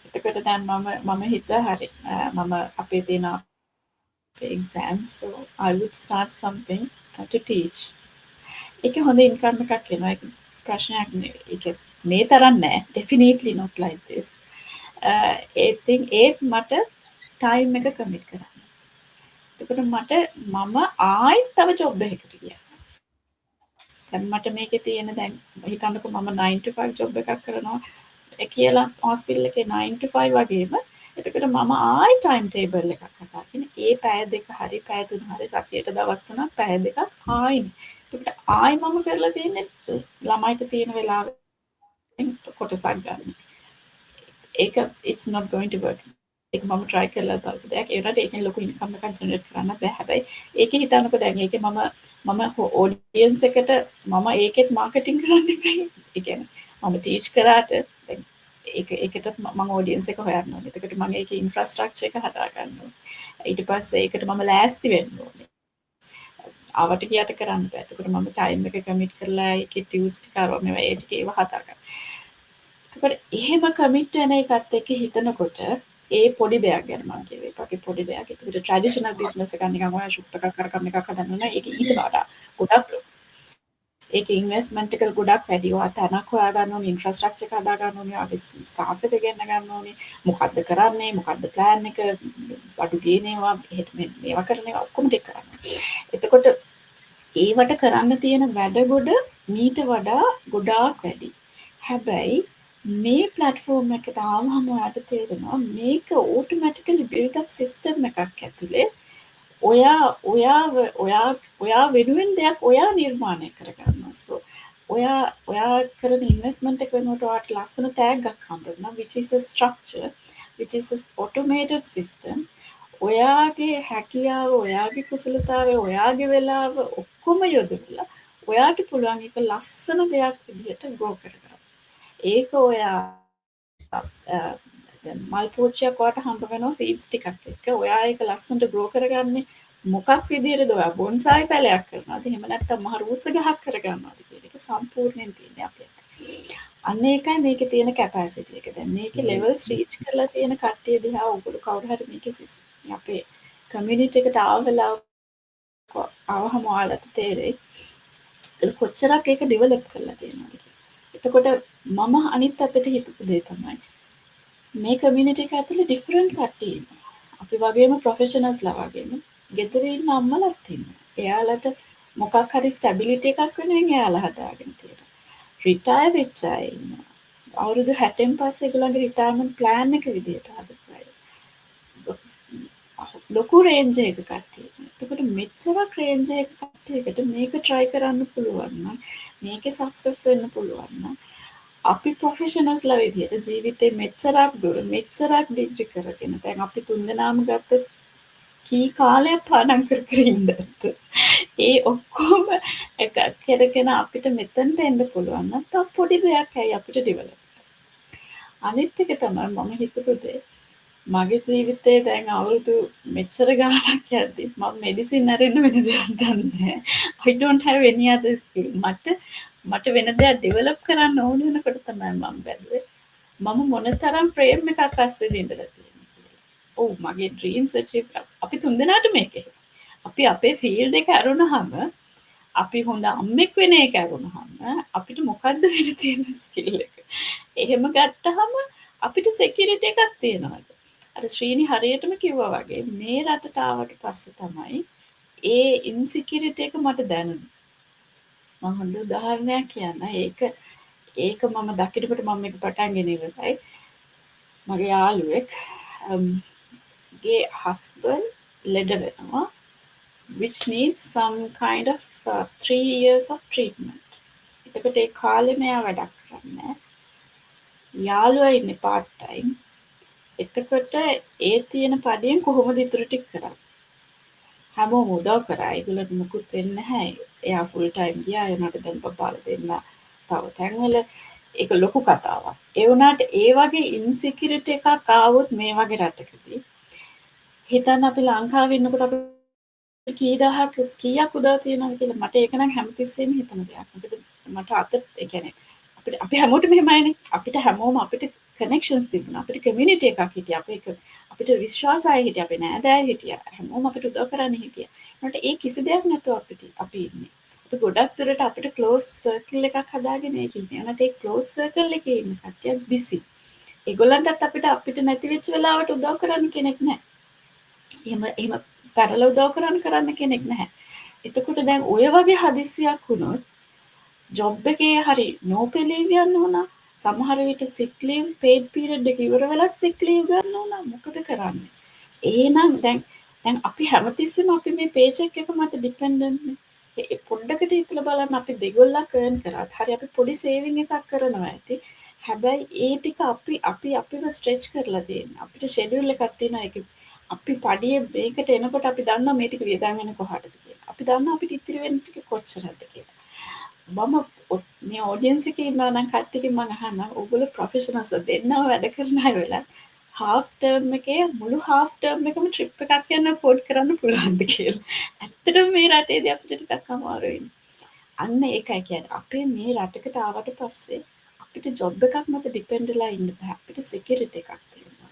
S2: එතකොට දැන් මම හිතුවා හරි මම අපේ තියෙන exams so I would start something to teach. ඒක හොඳ income එකක් එනවා. ඒක ප්‍රශ්නයක් නෙවෙයි. ඒක මේ තරම් නෑ definitely not like this ඒත් මට ටයිම් එක කමිට් කරන්න එතකොට මම ආයෙත් තව ජොබ් එකකට ගියා දැන් මට මේකේ තියෙන දැන් හිතන්නකෝ මම 9 to 5 ජොබ් එකක් කරනවා කියලා හොස්පිටල් එකේ 9 to 5 වගේම එතකොට මම ආයෙ ටයිම් ටේබල් එකක් හදාගෙන ඒ පැය දෙක හරි පැය තුන හරි සතියේට දවස් තුනක් පැය දෙකක් ආයෙ එතකොට ආයෙ මම කරලා තියෙන්නේ ළමයිට තියෙන වෙලාව කොටසක් ගන්න. ඒක it's not going to work. ඒක මම try කරලා බලපු දෙයක්. ඒ වුණාට ඒකෙන් ලොකු income එකක් generate කරන්න බෑ. හැබැයි ඒකේ හිතන්නකෝ දැන් ඒකේ මම audience එකට මම ඒකෙත් marketing කරන්න එපා. ඒ කියන්නේ මම teach කරාට දැන් ඒකට මම audience එක හොයන්න ඕනේ. එතකොට මම ඒකේ infrastructure එක හදා ගන්න ඕනේ. ඊට පස්සේ ඒකට මම ලෑස්ති වෙන්න ඕනේ. ආවට ගියට කරන්න බෑ. එතකොට මම time එක commit කරලා ඒකේ tools ටික අරව මේවා ඒ ටික ඒව හදා ගන්න. එතකොට එහෙම කමිට් වෙන එකත් එක්ක හිතනකොට ඒ පොඩි දෙයක් ගැන මම කියවේ. ඒකේ පොඩි දෙයක්. ඒකට ට්‍රැඩිෂනල් බිස්නස් එකක් නිකන් ඔය ෂොප් එකක් කරකම් එකක් හදන්න නම් ඒක ඊට වඩා ගොඩක් ඒක ඉන්වෙස්ට්මන්ට් එක ගොඩක් වැඩි. ඔයා තැනක් හොයා ගන්න ඕනේ, ඉන්ෆ්‍රාස්ට්‍රක්චර් එක හදා ගන්න ඕනේ, ඔයාගේ ස්ටාෆ් එක ගෙන්න ගන්න ඕනේ. මොකද්ද කරන්නේ? මොකද්ද ප්ලෑන් එක? අඩු ගේනවා, මේවා කරන්නේ ඔක්කොම ටික කරන්න. එතකොට ඒවට කරන්න තියෙන වැඩ ගොඩ මීට වඩා ගොඩාක් වැඩි. හැබැයි මේ ප්ලැට්ෆෝම් එකට ආවම ඔයාට තේරෙනවා මේක automatically build up system එකක් ඇතුලේ ඔයා වෙනුවෙන් දෙයක් ඔයා නිර්මාණය කරගන්නවා. So ඔයා කරන ඉන්වෙස්ට්මන්ට් එක වෙනුවට ඔයාට ලස්සන තෑග්ගක් හම්බ වෙනවා, which is a structure, which is a automated system. ඔයාගේ හැකියාව, ඔයාගේ කුසලතාවය, ඔයාගේ වෙලාව ඔක්කොම යොදවලා ඔයාට පුළුවන් එක ලස්සන දෙයක් විදිහට grow කරගන්න. ඒක ඔයා මල් පෝච්චියක් ඔයාට හම්බ වෙනවා සීඩ්ස් ටිකක් එක්ක. ඔයා ඒක ලස්සනට grow කරගන්නේ මොකක් විදිහටද? ඔයා බොන්සායි පැලයක් කරනවාද? එහෙම නැත්නම් මහ රූස ගහක් කරගන්නවාද කියන එක සම්පූර්ණයෙන් තියෙන්නේ අපේ අතේ. අන්න ඒකයි මේකේ තියෙන කැපැසිටි එක. දැන් මේකේ levels reach කරලා තියෙන කට්ටිය දිහා ඔයගොල්ලෝ කවුරු හරි මේකේ අපේ community එකට ආවහම ඔයාලට තේරෙයි කොච්චරක් ඒක develop කරලා තියෙනවද කියලා. එතකොට මම අනිත් අතට හිතපු දේ තමයි මේ community එක ඇතුලේ different කට්ටිය ඉන්නවා. අපි වගේම professionalsලා වගේම ගෙදර ඉන්න අම්මලාත් ඉන්නවා. එයාලට මොකක් හරි stability එකක් වෙනුවෙන් එයාලා හදාගෙන තියෙනවා. retire වෙච්ච අය ඉන්නවා. අවුරුදු 60න් පස්සේ ඒගොල්ලන්ගේ retirement plan එක විදිහට හදපු අය. ලොකු රේන්ජ් එක කට්ටිය. එතකොට මෙච්චරක් රේන්ජ් එක කට්ටියකට මේක try කරන්න පුළුවන් නම් මේකේ success වෙන්න පුළුවන් නම් අපි ප්‍රොෆෙෂනල්ස්ලා විදිහට ජීවිතේ මෙච්චරක් දුර මෙච්චරක් ඩිග්‍රී කරගෙන දැන් අපි තුන්දෙනාම ගත්ත කී කාලයක් පාඩම් කර ඉන්නද ඒ ඔක්කොම එක කරගෙන අපිට මෙතනට එන්න පුළුවන් නම් තව පොඩි දෙයක් ඇයි අපිට ඩෙවලොප් අනිත් එක තමයි මම හිතපු දේ මගේ ජීවිතේ දැන් අවුරුදු මෙච්චර ගාණක් යද්දි මම මෙඩිසින් අරින්න වෙන දෙයක් දන්නේ I don't have any other skill මට වෙන දෙයක් ඩෙවලොප් කරන්න ඕන වෙනකොට තමයි මම බැලුවේ මම මොනතරම් ෆ්‍රේම් එකක් අස්සෙද ඉඳලා තියෙන්නේ කියලා. ඔව් මගේ ඩ්‍රීම්ස් අචීව් අපි තුන්දෙනාට මේකේ. අපි අපේ ෆීල්ඩ් එක අරුණාම අපි හොඳ අම්මෙක් වෙන එක අරුණාම අපිට මොකද්ද වෙන තියෙන ස්කිල් එක. එහෙම ගත්තාම අපිට සිකියුරිටි එකක් තියෙනවා. අර ශ්‍රීනි හරියටම කිව්වා වගේ මේ රටට ආවට පස්සේ තමයි ඒ ඉන්සිකියුරිටි එක මට දැනුනේ. මම හොඳ උදාහරණයක් කියන්න. ඒක මම දකිනකොට මම මේක පටන් ගෙන ඉවරයි. මගේ යාළුවෙක් ගේ husband ලෙඩ වෙනවා which needs some kind of 3 years of treatment. එතකොට ඒ කාලේ මෙයා වැඩක් කරන්නේ. යාළුවා ඉන්නේ part time. එතකොට ඒ තියෙන පඩියෙන් කොහොමද ඉතුරු ටික කරන්නේ? හැමෝම උදව් කරා. ඒගොල්ලන්ට මුකුත් වෙන්නේ නැහැ. එයා ෆුල් ටයිම් ගියා. ඒ වුණාට දැන් බබාලා දෙන්න තව තැන්වල ඒක ලොකු කතාවක්. ඒ වුණාට ඒ වගේ ඉන්සිකියුරිටි එකක් ආවොත් මේ වගේ රටකදී හිතන්න අපි ලංකාවේ ඉන්නකොට අපි කීයක් උදව් තියනවද කියලා මට ඒක නම් හැමතිස්සෙම හිතන දෙයක්. මොකද මට ඒ කියන්නේ අපි හැමෝටම එහෙමයිනේ. අපිට හැමෝම අපිට connections තිබුණා. අපිට community එකක් හිටියා. අපිට විශ්වාසය හිටියා. අපේ නෑදෑයෝ හිටියා. හැමෝම අපිට උදව් කරන්න හිටියා. ඒකට ඒ කිසි දෙයක් නැතුව අපි ඉන්නේ. අපි ගොඩක් දුරට අපිට close circle එකක් හදාගෙන ඒක ඉන්නේ. ඒකට ඒ close circle එකේ ඉන්න කට්ටියක් busy. ඒගොල්ලන්ටත් අපිට නැති වෙච්ච වෙලාවට උදව් කරන්න කෙනෙක් නැහැ. එහෙම පැරලා උදව් කරන්න කෙනෙක් නැහැ. එතකොට දැන් ඔය වගේ හදිස්සියක් වුණොත් ජොබ් එකේ හරි no pay leave යන්න ඕන. සමහර විට sick leave paid period එක ඉවර වෙලත් sick leave ගන්න ඕන. මොකද කරන්නේ? එහෙනම් දැන් අපි හැමතිස්සෙම අපි මේ paycheck එක මත dependent නේ. ඒ පොඩ්ඩකට හිතලා බලන්න අපි දෙගොල්ලක් earn කරාත් හරි අපි පොඩි saving එකක් කරනවා ඇති. හැබැයි ඒ ටික අපිව ස්ට්‍රෙච් කරලා තියෙනවා. අපිට ෂෙඩියුල් එකක් තියෙනවා. ඒක අපි පඩිය මේකට එනකොට අපි දන්නවා මේ ටික වියදම් වෙන කොහටද කියලා. අපි දන්නවා අපිට ඉතිරි වෙන ටික කොච්චරද කියලා. මම මේ ඔඩියන්ස් එකේ ඉන්නවා නම් කට්ටියකින් මම අහනවා ඕගොල්ලෝ ප්‍රොෆෙෂනල්ස් දෙන්නව වැඩ කරන අය වෙලා half term එකේ මුළු half term එකම trip එකක් යන්න afford කරන්න පුළුවන්ද කියලා. ඇත්තටම මේ රටේදී අපිට ටිකක් අමාරුයි. අන්න ඒකයි කියන්නේ අපේ මේ රටකට ආවට පස්සේ අපිට ජොබ් එකක් මත ඩිපෙන්ඩ් වෙලා ඉන්න බෑ. අපිට සිකියුරිටි එකක් තියෙනවා.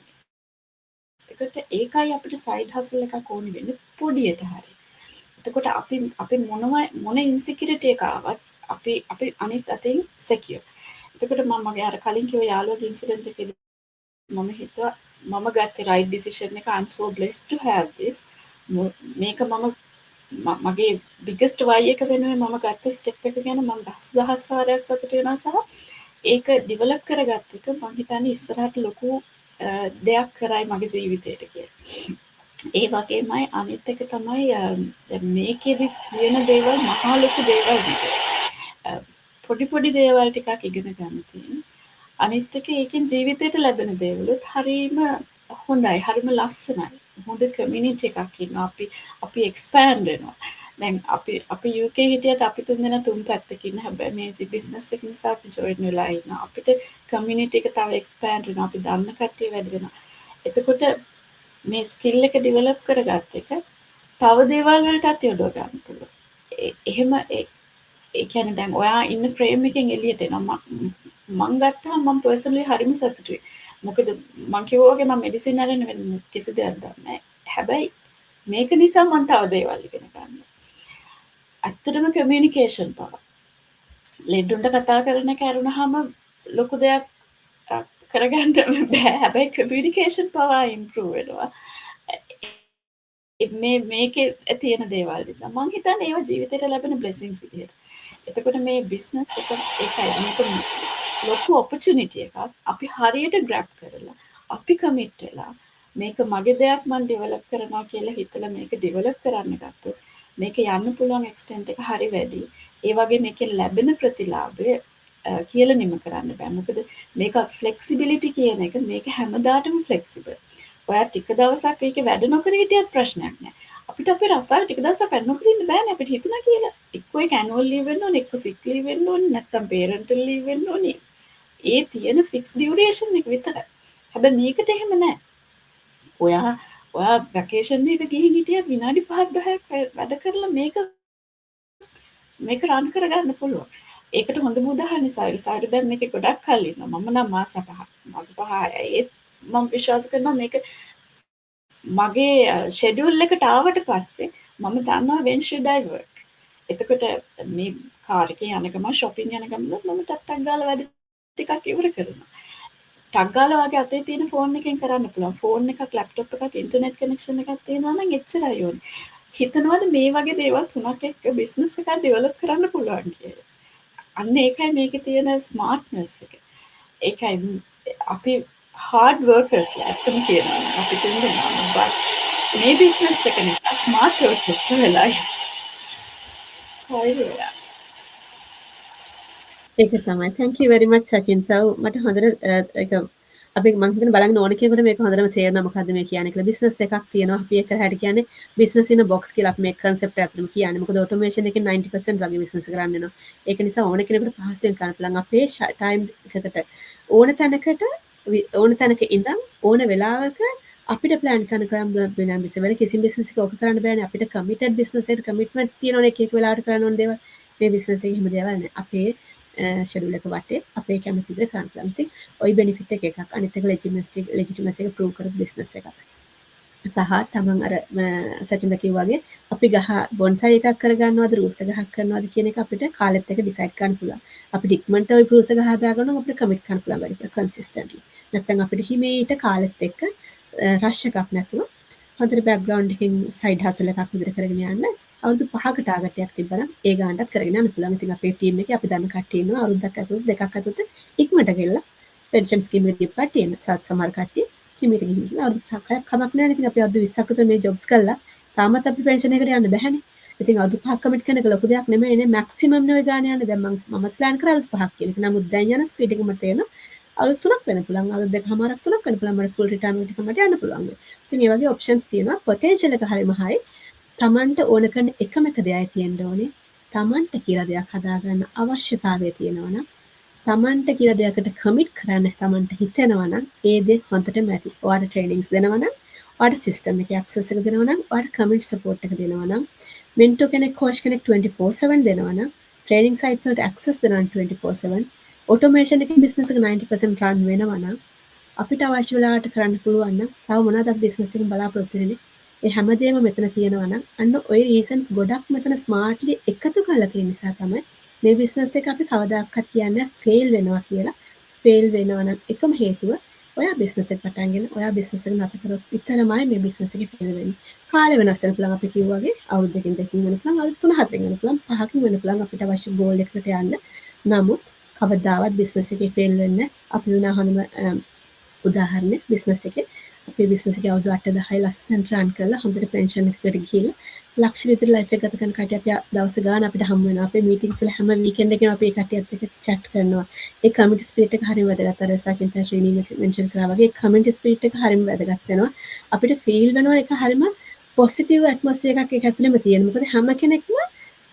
S2: එතකොට ඒකයි අපිට සයිඩ් හසල් එකක් ඕනි වෙන්නේ පොඩියට හරි. එතකොට අපි මොන ඉන්සිකියුරිටි එක ආවත් අපි අනිත් අතින් සිකියුර්. එතකොට මම මගේ අර කලින් කිව්ව යාළුවගේ ඉන්සිඩන්ට් එකේදී මම හිතුවා මම ගත්තේ right decision එක. I'm so blessed to have this. මේක මගේ biggest why එක වෙනුවෙන් මම ගත්ත step එක ගැන මම දහස් වාරයක් සතුටු වෙනවා සහ ඒක ඩිවලොප් කරගත්ත එක මම හිතන්නේ ඉස්සරහට ලොකු දෙයක් කරයි මගේ ජීවිතේට කියලා. ඒ වගේමයි අනිත් එක තමයි දැන් මේකෙදි තියෙන දේවල් මහා ලොකු දේවල් නෙවෙයි. පොඩි දේවල් ටිකක් ඉගෙන ගන්න තියෙනවා. අනිත් එක ඒකෙන් ජීවිතේට ලැබෙන දේවලුත් හරීම හොඳයි, හරීම ලස්සනයි. හොඳ කමියුනිටි එකක් ඉන්නවා. අපි එක්ස්පෑන්ඩ් වෙනවා. දැන් අපි UK හිටියට අපි තුන් දෙනා තුන් පැත්තකින් හැබැයි මේ බිස්නස් එක නිසා අපි ජොයින් වෙලා ඉන්නවා. අපිට කමියුනිටි එක තව එක්ස්පෑන්ඩ් වෙනවා. අපි දන්න කට්ටිය වැඩි වෙනවා. එතකොට මේ ස්කිල් එක ඩිවලොප් කරගත්ත එක තව දේවල් වලටත් යොදව ගන්න පුළුවන්. එහෙම ඒ කියන්නේ දැන් ඔයා ඉන්න ෆ්‍රේම් එකෙන් එළියට එනවා. මං ගත්තාම මම පර්සනලි හරිම සතුටුයි. මොකද මං කිව්වා වගේ මම මෙඩිසින් අරගෙන වෙන කිසි දෙයක් දන්නේ නැහැ. හැබැයි මේක නිසා මම තව දේවල් ඉගෙන ගන්නවා. ඇත්තටම කමියුනිකේෂන් පවර්. ලෙඩුන්ට කතා කරන කරුණාම ලොකු දෙයක් කරගන්න බෑ. හැබැයි කමියුනිකේෂන් පවර් ඉම්ප්‍රූව් වෙනවා. මේකේ තියෙන දේවල් නිසා මං හිතන්නේ ඒවා ජීවිතේට ලැබෙන බ්ලෙසිංස් විදියට. එතකොට මේ බිස්නස් එක ඒකයි මේක ලොකු ඔපචුනිටි එකක්. අපි හරියට ග්‍රැබ් කරලා අපි කමිට් වෙලා මේක මගේ දෙයක් මම ඩෙවලොප් කරනවා කියලා හිතලා මේක ඩෙවලොප් කරන්න ගත්තොත් මේක යන්න පුළුවන් එක්ස්ටෙන්ට් එක හරි වැඩි. ඒ වගේ මේකෙන් ලැබෙන ප්‍රතිලාභය කියලා නිම කරන්න බෑ. මොකද මේක ෆ්ලෙක්සිබිලිටි කියන එක මේක හැමදාටම ෆ්ලෙක්සිබල්. ඔයා ටික දවසක් ඒක වැඩ නොකර හිටියත් ප්‍රශ්නයක් නෑ. අපිට අපේ රසාව ටික දවසක් වැඩ නොකර ඉන්න බෑනේ. අපිට හිතුණා කියලා එක්ක ඒක ඇනුවල් ලීව් වෙන්න ඕනේ, එක්ක සික් ලීව් වෙන්න ඕනේ, නැත්නම් පේරන්ටල් ලීව් වෙන්න ඕනේ. ඒ තියෙන ෆික්ස් ඩියුරේෂන් එක විතරයි. හැබැයි මේකට එහෙම නෑ. ඔයා වැකේෂන් එක ගිහින් හිටියත් විනාඩි 5-10ක් වැඩ කරලා මේක රන් කරගන්න පුළුවන්. ඒකට හොඳම උදාහරණය සයිඩ් දැන් මේකේ ගොඩක් කල් ඉන්නවා. මම නම් මාස 5 ඒත් මම විශ්වාස කරනවා මේක මගේ ෂෙඩියුල් එකට ආවට පස්සේ මම දන්නවා when should I work. එතකොට මේ කාර් එකේ යන ගමන් shopping යන ගමන් මම ටක් ගාලා වැඩ ටිකක් ඉවර කරනවා. ටක් ගාලා වගේ අතේ තියෙන ෆෝන් එකෙන් කරන්න පුළුවන්. ෆෝන් එකක්, ලැප්ටොප් එකක්, ඉන්ටර්නෙට් කනෙක්ෂන් එකක් තියෙනවා නම් එච්චරයි ඕනේ. හිතනවාද මේ වගේ දේවල් තුනක් එක්ක බිස්නස් එකක් ඩෙවලොප් කරන්න පුළුවන් කියලා. අන්න ඒකයි මේකේ තියෙන ස්මාර්ට්නස් එක. ඒකයි අපි hard workers ඇත්තම කියනවා. අපි තුන්දෙනා මේ බිස්නස් එක නිසා ස්මාර්ට් workers වෙලා.
S1: ඒක තමයි. thank you very much සචින්තව. මට හොඳට ඒක අපි මම හිතන බලන්න ඕන කෙනෙකුට මේක හොඳටම තේරෙනවා මොකද්ද මේ කියන්නේ කියලා. බිස්නස් එකක් තියෙනවා. අපි ඒක හැට කියන්නේ බිස්නස් ඉන බොක්ස් කියලා අපි මේ concept එක අතරම කියන්නේ. මොකද automation එකෙන් 90% වගේ බිස්නස් කරන්න වෙනවා. ඒක නිසා ඕන කෙනෙකුට පහසුවෙන් කරන්න පුළුවන්. අපේ ටයිම් එකකට ඕන තැනක ඉඳන් ඕන වෙලාවක අපිට ප්ලෑන් කරන වෙන කිසිම බිස්නස් එකක ඔක කරන්න බෑනේ. අපිට කමිටඩ් බිස්නස් එකට කමිට්මන්ට් තියෙනවනේ එක වෙලාවට කරන්න ඕන දේවල්. මේ බිස්නස් එකේ එහෙම දේවල් නෑ. අපේ ෂෙඩියුල් එක වටේ අපේ කැමති විදිහට කරන්න පුළුවන්. ඉතින් ওই බෙනිෆිට් එක එකක්. අනිත් එක ලෙජිටිමසි එක ප්‍රූව් කරපු බිස්නස් එකක්. සහ තමන් අර සචින්ද කිව්වා වගේ අපි ගහ බොන්සයි එකක් කරගන්නවද රූස් ගහක් කරනවද කියන එක අපිට කාලෙත් එක්ක ඩිසයිඩ් කරන්න පුළුවන්. අපිට ඉක්මනට ওই රූස් ගහ හදාගන්න අපිට කමිට් කරන්න පුළුවන් වැඩි කන්සිස්ටන්ට්ලි. නැත්නම් අපිට හිමීට කාලෙත් එක්ක රෂ් එකක් නැතුව හොඳට බෑග්ග්‍රවුන්ඩ් එකකින් සයිඩ් හසල් එකක් විදිහට කරගෙන යන්න අවුරුදු 5ක ටාගට් එකක් තිබ්බනම් ඒ ගානටත් කරගෙන යන්න පුළුවන්. ඉතින් අපේ ටීම් එකේ අපි දන්න කට්ටිය ඉන්නවා අවුරුද්දක් ඇතුළත දෙකක් ඇතුළත ඉක්මනට ගෙල්ලා පෙන්ෂන් ස්කීම් එකේ කට්ටිය ඉන්න සමහර කට්ටිය හිමීට ගිහින් අවුරුදු 5ක් කමක් නැහැ. ඉතින් අපි අවුරුදු 20ක් විතර මේ ජොබ්ස් කළා තාමත් අපි පෙන්ෂන් එකට යන්න බැහැනේ. ඉතින් අවුරුදු 5ක් කමිට් කරන එක ලොකු දෙයක් නෙමෙයිනේ. මැක්සිමම් නේ ඔය ගාන යන්නේ. දැන් මම ප්ලෑන් කරා අවුරුදු 5ක් කියන එක. නමුත් දැන් යන ස්පීඩ් එක මට තේරෙනවා අවුරුදු 3ක් වෙන්න පුළුවන්. අවුරුදු 2කමාරක් 3ක් වෙන්න පුළුවන්. මට ෆුල් රිටයර්මන්ට් එකකට මට යන්න පුළුවන්. ඉතින් ඒ වගේ ඔප්ෂන්ස් තියෙනවා. පොටෙන්ෂල් එක හරිම හයි. තමන්ට ඕන කරන එකම එක දෙයයි තියෙන්න ඕනේ. තමන්ට කියලා දෙයක් හදාගන්න අවශ්‍යතාවය තියෙනවා නම් තමන්ට කියලා දෙයකට කමිට් කරන්න තමන්ට හිතෙනවා නම් ඒ දේ හොඳටම ඇති. ඔයාලට ට්‍රේනින්ග්ස් දෙනවා නම්, ඔයාලට සිස්ටම් එකේ ඇක්සස් එක දෙනවා නම්, ඔයාලට කමිට් සපෝට් එක දෙනවා නම්, මෙන්ටෝ කෙනෙක්, කෝච් කෙනෙක් 24/7 දෙනවා නම්, ට්‍රේනින්ග් සයිට්ස් වලට ඇක්සස් දෙනවා නම් 24/7, ඔටෝමේෂන් එකේ බිස්නස් එක 90% රන් වෙනවා නම් අපිට අවශ්‍ය වෙලාවට කරන්න පුළුවන් නම් තව මොනවද අපි බිස්නස් එකෙන් බලාපොරොත්තු වෙන්නේ? ඒ හැමදේම මෙතන තියෙනවා නම් අන්න ওই රීසන්ස් ගොඩක් මෙතන ස්මාර්ට්ලි එකතු කරලා තියෙන නිසා තමයි මේ බිස්නස් එක අපි කවදාකවත් කියන්නේ ෆේල් වෙනවා කියලා. ෆේල් වෙනවා නම් එකම හේතුව ඔයා බිස්නස් එක පටන්ගෙන ඔයා බිස්නස් එක නතර කරොත් විතරමයි මේ බිස්නස් එක ෆේල් වෙන්නේ. කාලය වෙනස් වෙන්න පුළුවන් අපි කිව්වාගේ අවුරුදු 2කින් වෙන්න පුළුවන්, අවුරුදු 3-4කින් වෙන්න පුළුවන්, 5කින් වෙන්න පුළුවන් අපිට අවශ්‍ය ගෝල් එකකට යන්න. නමුත් කවදාවත් බිස්නස් එකේ ෆේල් වෙන්නේ අපි දුනා හොඳම උදාහරණය බිස්නස් එකේ අපේ බිස්නස් එකේ අවුරුදු 8-10 ලස්සනට රන් කරලා හොඳට පෙන්ෂන් එකකට ගිහිල්ලා ලක්ෂ විතර ලයිෆ් එක ගත කරන කට්ටිය අපි දවස් ගාන අපිට හම්බ වෙනවා. අපේ මීටින්ග්ස් වල හැම වීකෙන්ඩ් එකේම අපි ඒ කට්ටියත් එක්ක chat කරනවා. ඒ කමියුනිටි ස්පිරිට් එක හරිම වැදගත්. අර සකින්ත ශ්‍රේණී මෙන්ෂන් කරා වගේ කමියුනිටි ස්පිරිට් එක හරිම වැදගත් වෙනවා. අපිට ෆීල් වෙනවා ඒක හරිම පොසිටිව් ඇට්මොස්ෆියර් එකක් ඒක ඇතුළෙම තියෙන. මොකද හැම කෙනෙක්ම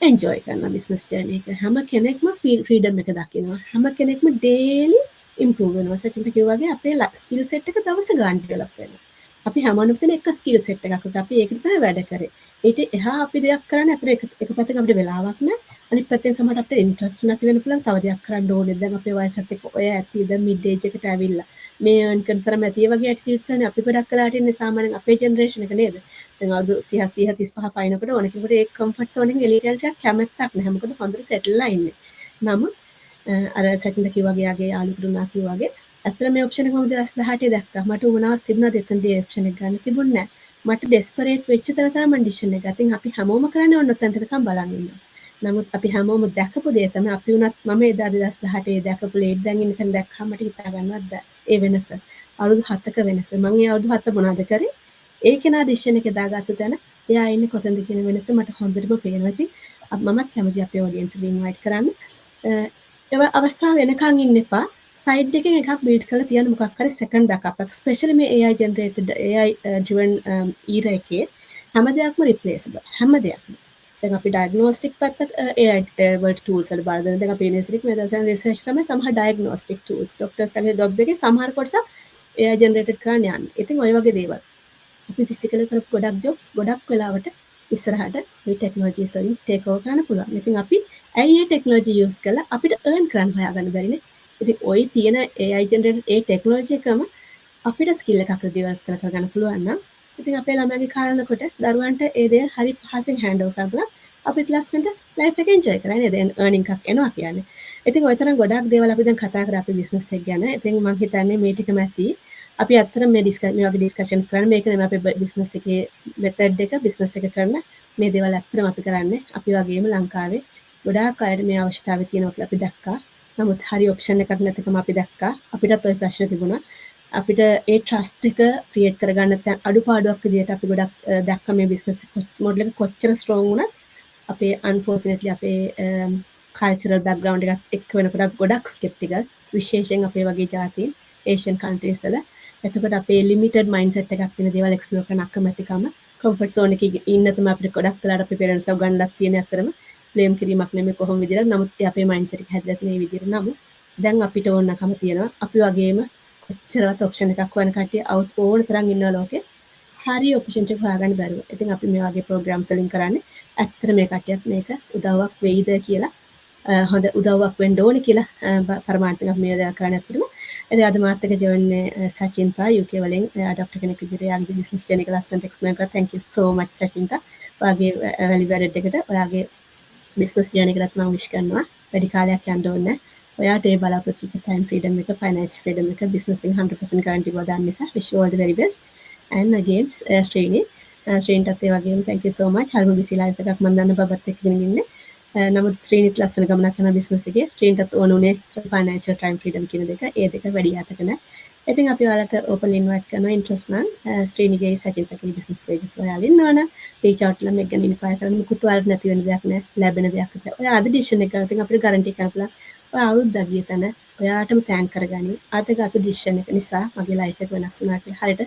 S1: එන්ජොයි කරනවා බිස්නස් ජර්නි එක. හැම කෙනෙක්ම ෆ්‍රීඩම් එක දකිනවා. හැම කෙනෙක්ම ඩේලි ඉම්ප්‍රූව් වෙනවා. සචින්ත කිව්වා වගේ අපේ ස්කිල් සෙට් එක දවස ගාන ඩෙවලොප් වෙනවා. අපි හැමෝටම තියෙන එක ස්කිල් සෙට් එකක්. අපි ඒකට තමයි වැඩ කරේ. ඊට එහා අපි දෙයක් කරන්නේ අතර එක පැත්තක අපිට වෙලාවක් නැහැ. අනිත් පැත්තෙන් සමහරට අපිට ඉන්ට්‍රස්ට් නැති වෙන්න පුළුවන්. තව දෙයක් කරන්න ඕනේ. දැන් අපේ වයසත් එක්ක ඔය ඇති දැන් මිඩ් ඒජ් එකට ඇවිල්ලා මේ earn කරන තරම ඇති ඒ වගේ ඇටිටියුඩ්ස් වලින් අපි ගොඩක් කලාට ඉන්නේ සාමාන්‍යයෙන් අපේ ජෙනරේෂන් එක නේද? දැන් අවුරුදු 30 35 පයින්නකොට ඕන කෙනෙකුට ඒ කම්ෆර්ට් සෝන් එකෙන් එළියට යන්න ටිකක් කැමැත්තක් නැහැ. මොකද හොඳට සෙටල්ලා ඉන්නේ. නමුත් අර සචින්ද කිව්වා වගේ යාගේ යාළුවෙකුට උනා කිව්වා වගේ ඇත්තට මේ ඔප්ෂන් එක මම 2018 දැක්කා. මට උමනාවක් තිබුණාද එතනදී ඔප්ෂන් එක ගන්න තිබුණේ නැහැ. මට ඩෙස්පරේට් වෙච්ච තැන තමයි මම ඩිසිෂන් එක ගත්තා. ඉතින් අපි හැමෝම කරන්නේ ඔන්න ඔතනට නිකන් බලන් ඉන්නවා. නමුත් අපි හැමෝම දැකපු දේ තමයි අපි උනත් මම එදා 2018 දැකපු ලේට් දැන් ඉන්න තැන දැක්කම මට හිතා ගන්නවත් බෑ. ඒ වෙනස. අවුරුදු 7ක වෙනස. මම ඒ අවුරුදු 7 මොනවද කරේ? ඒ කෙනා ඩිසිෂන් එක දාගත්ත තැන එයා ඉන්නේ කොතනද කියන වෙනස මට හොඳටම පේනවා. ඉතින් මමත් කැමතියි අපේ ඔඩියන්ස් එක ඉන්වයිට් කරන්න. ඒ අවස්ථාව වෙනකන් ඉන්න එපා. සයිඩ් එකෙන් එකක් බිල්ඩ් කරලා තියන්න මොකක් හරි සෙකන්ඩ් බෑකප් එකක්. ස්පෙෂලි මේ AI ජෙනරේටඩ් AI ඩ්‍රිවන් ඊරා එකේ හැම දෙයක්ම රිප්ලේසබල්. හැම දෙයක්ම. දැන් අපි ඩයග්නොස්ටික් පැත්තට AI වලට ටූල්ස් වල බලන දැන් අපි යුනිවර්සිටි එකේ මෙතන රිසර්ච් තමයි සමහර ඩයග්නොස්ටික් ටූල්ස් ડોක්ටර්ස්ලාගේ ජොබ් එකේ සමහර කොටසක් AI ජෙනරේටඩ් කරන්න යන්නේ. ඉතින් ওই වගේ දේවල් අපි ෆිසිකල් කරපු ගොඩක් ජොබ්ස් ගොඩක් වෙලාවට ඉස්සරහට මේ ටෙක්නොලොජිස් වලින් ටේක් ඕවර් කරන්න පුළුවන්. ඉතින් අපි ඇයි මේ ටෙක්නොලොජි යූස් කරලා අපිට earn කරන්න හොයාගන්න බැරිනේ. ඉතින් ওই තියෙන AI ජෙනරේටඩ් ඒ ටෙක්නොලොජි එකම අපිට ස්කිල් එකක් ඩෙවලොප් කරගන්න පුළුවන් නම් ඉතින් අපේ ළමයාගේ කාලනකොට දරුවන්ට ඒ දේ හරි පහසෙන් හෑන්ඩ් ඕවර් කරලා අපිත් ලස්සනට ලයිෆ් එක එන්ජොයි කරන්නේ නේද? earning එකක් එනවා කියන්නේ. ඉතින් ওই තරම් ගොඩක් දේවල් අපි දැන් කතා කරා අපේ බිස්නස් එක ගැන. ඉතින් මම හිතන්නේ මේ ටිකම ඇති. අපි අත්තර මේ වගේ ඩිස්කෂන්ස් කරන්න මේක නෙමෙයි අපේ බිස්නස් එකේ මෙතඩ් එක බිස්නස් එක කරන මේ දේවල් අත්තරම අපි කරන්නේ. අපි වගේම ලංකාවේ ගොඩාක් අයට මේ අවශ්‍යතාවය තියෙනවා කියලා අපි දැක්කා. නමුත් හරි ඔප්ෂන් එකක් නැතිකම අපි දැක්කා. අපිටත් ওই ප්‍රශ්න තිබුණා. අපිට ඒ ට්‍රස්ට් එක ක්‍රියේට් කරගන්න අඩුපාඩුවක් විදිහට අපි ගොඩක් දැක්ක මේ බිස්නස් මොඩල් එක කොච්චර ස්ට්‍රෝං වුණත් අපේ අන්ෆෝර්චුනේට්ලි අපේ කල්චරල් බෑග්ග්‍රවුන්ඩ් එකත් එක්ක වෙනකොට අපි ගොඩක් ස්කෙප්ටිකල් විශේෂයෙන් අපේ වගේ ජාතීන් ඒෂියන් කන්ට්‍රීස් වල. එතකොට අපේ ලිමිටඩ් මයින්ඩ්සෙට් එකක් තියෙන දේවල් එක්ස්ප්ලෝර් කරන්න අකමැතිකම කම්ෆර්ට් සෝන් එකේ ඉන්න තමයි අපිට ගොඩක් වෙලාවට අපේ පේරන්ට්ස්ලා උගන්වලා තියෙන අතරම බ්ලේම් කිරීමක් නෙමෙයි කොහොම විදිහට. නමුත් ඒ අපේ මයින්ඩ්සෙට් එක හැදලා තියෙන මේ විදිහට. නමුත් දැන් අපිට ඕනකම තියෙනවා. අපි වගේම කොච්චරවත් ඔප්ෂන් එකක් හොයන කට්ටිය අවුට් ඕන තරම් ඉන්නවා ලෝකේ. හරි ඔප්ෂන්ස් එක හොයාගන්න බැරුව. ඉතින් අපි මේ වගේ ප්‍රෝග්‍රෑම්ස් වලින් කරන්නේ ඇත්තට මේ කට්ටියත් මේක උදව්වක් වෙයිද කියලා හොඳ උදව්වක් වෙන්න ඕනේ කියලා පරමාර්ථයෙන් අපි මේ දේ කරන්නේ අත්‍තරම. ඉතින් අද මාත් එක්ක ජොයින් සචින්තා UK වලින් ડોක්ටර් කෙනෙක් විදිහට යාගේ බිස්නස් ජර්නි එක ලස්සනට එක්ස්ප්ලেইন කරා. thank you so much සචින්තා. ඔයාගේ වැලියු ඇඩඩ් එකට ඔයාගේ බිස්නස් ජර්නි එකකට මම විශ් කරනවා. වැඩි කාලයක් යන්න ඕනේ. ඔයාට ඒ බලාපොරොත්තු වෙච්ච time freedom එක, financial freedom එක, business එක 100% guarantee කරලා දාන්න නිසා wish you all the very best. And again ශ්‍රේණිටත් ඒ වගේම thank you so much. හරිම busy life එකක් මම දන්න බබත් එක්ක ගෙන ඉන්නේ. නමුත් ශ්‍රේණිත් ලස්සන ගමනක් යන බිස්නස් එකේ ශ්‍රේණිටත් ඕන උනේ financial time freedom කියන දෙක. ඒ දෙක වැඩි යාතක නැහැ. ඉතින් අපි ඔයාලට open invite කරනවා interest නම් ශ්‍රේණිගේ සචින්තකගේ business pages ඔයාලා ඉන්නවනම් reach out කරලා මේක ගැන inquire කරන්න. මුකුත් ඔයාලට නැති වෙන දෙයක් නෑ. ලැබෙන දෙයක් තමයි. ඔයා අද decision එක ගන්න. ඉතින් අපිට guarantee කරන්න පුළුවන්. ඔයා අවුරුද්දක් ගිය තැන ඔයාටම තෑන්ක් කරගනින්. අද ගත ඩිසිෂන් එක නිසා මගේ ලයිෆ් එක වෙනස් වුණා කියලා. හරියට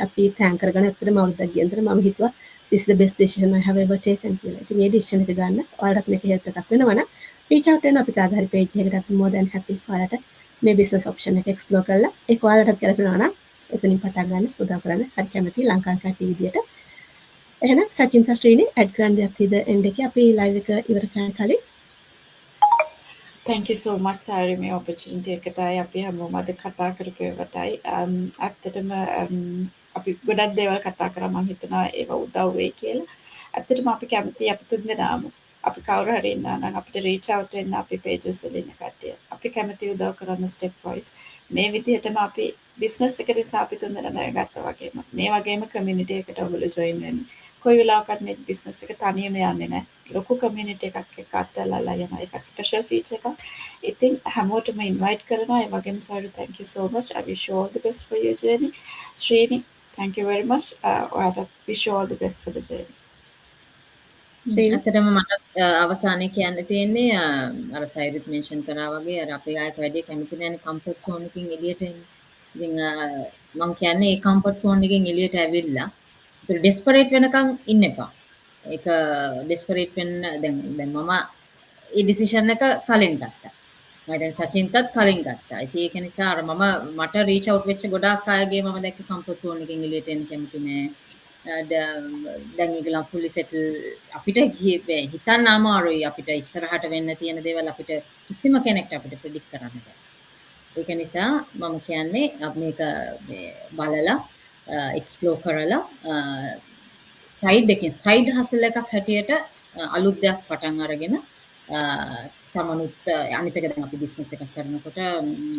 S1: අපි තෑන්ක් කරගන්න ඇත්තටම අවුරුද්දක් ගියන්තර මම හිතුවා this is the best decision I have ever taken කියලා. ඉතින් මේ ඩිසිෂන් එක ගන්න ඔයාලටත් මේක හෙල්ප් එකක් වෙනවා නම් reach out වෙන්න අපිට ආගහරි page එකකට අපි more than happy ඔයාලට මේ business option එක explore කරලා ඒක ඔයාලටත් ගැලපෙනවා නම් එතනින් පටන් ගන්න උදව් කරන්න හරි කැමතියි ලංකාවේ කට්ටිය විදියට. එහෙනම් සචින්තා ශ්‍රීනි ඇඩ් කරන්න දෙයක් තියෙද එන්ඩ් එකේ අපි ලයිව් එක ඉවර කරන්න කලින්
S2: Thank you so much sari මේ opportunity එකටයි අපි හැමෝම අද කතා කරපු ඒවටයි ඇත්තටම අපි ගොඩක් දේවල් කතා කරා මම හිතනවා ඒව උදව් වෙයි කියලා. ඇත්තටම අපි කැමතියි අපි තුන්දෙනාම අපි කවුරු හරි ඉන්නා නම් අපිට reach out වෙන්න අපි pages වල ඉන්න කට්ටිය. අපි කැමතියි උදව් කරන්න step wise. මේ විදිහටම අපි business එක නිසා අපි තුන්දෙනා දැනගත්තා වගේම මේ වගේම community එකට ඔයගොල්ලෝ join වෙන්න. කොයි වෙලාවකත් මේ business එක තනියම යන්නේ නැහැ. ලොකු community එකක් එක්ක අතල්ලා යන එකක් special feature එකක්. ඉතින් හැමෝටම invite කරනවා. ඒ වගේම sorry thank you so much. I wish you all the best for your journey. Srini, thank you very much. ඔයාලට wish you all the best for the journey.
S3: ඇත්තටම මට අවසානයේ කියන්න තියෙන්නේ අර සයිරිත් මෙන්ෂන් කරා වගේ අර අපේ ආයක වැඩි කැමති නැන්නේ කම්ෆර්ට් සෝන් එකකින් එළියට එන්න. ඉතින් මම කියන්නේ ඒ කම්ෆර්ට් සෝන් එකෙන් එළියට ඇවිල්ලා ඒක ඩෙස්පරේට් වෙනකන් ඉන්න එපා. ඒක ඩෙස්පරේට් වෙන්න දැන් මම ඒ ඩිසිෂන් එක කලින් ගත්තා. මම දැන් සචින්තත් කලින් ගත්තා. ඉතින් ඒක නිසා අර මට රීච් අවුට් වෙච්ච ගොඩාක් අයගේ මම දැක්ක කම්ෆර්ට් සෝන් එකෙන් එළියට එන්න කැමති නෑ. දැන් ඒගොල්ලන් fully settle අපිට හිතන්න අමාරුයි අපිට ඉස්සරහට වෙන්න තියෙන දේවල් අපිට කිසිම කෙනෙක්ට අපිට predict කරන්න බෑ. ඒක නිසා මම කියන්නේ මේක බලලා explore කරලා side hustle එකක් හැටියට අලුත් දෙයක් පටන් අරගෙන තමනුත් අනිත් එක දැන් අපි business එකක් කරනකොට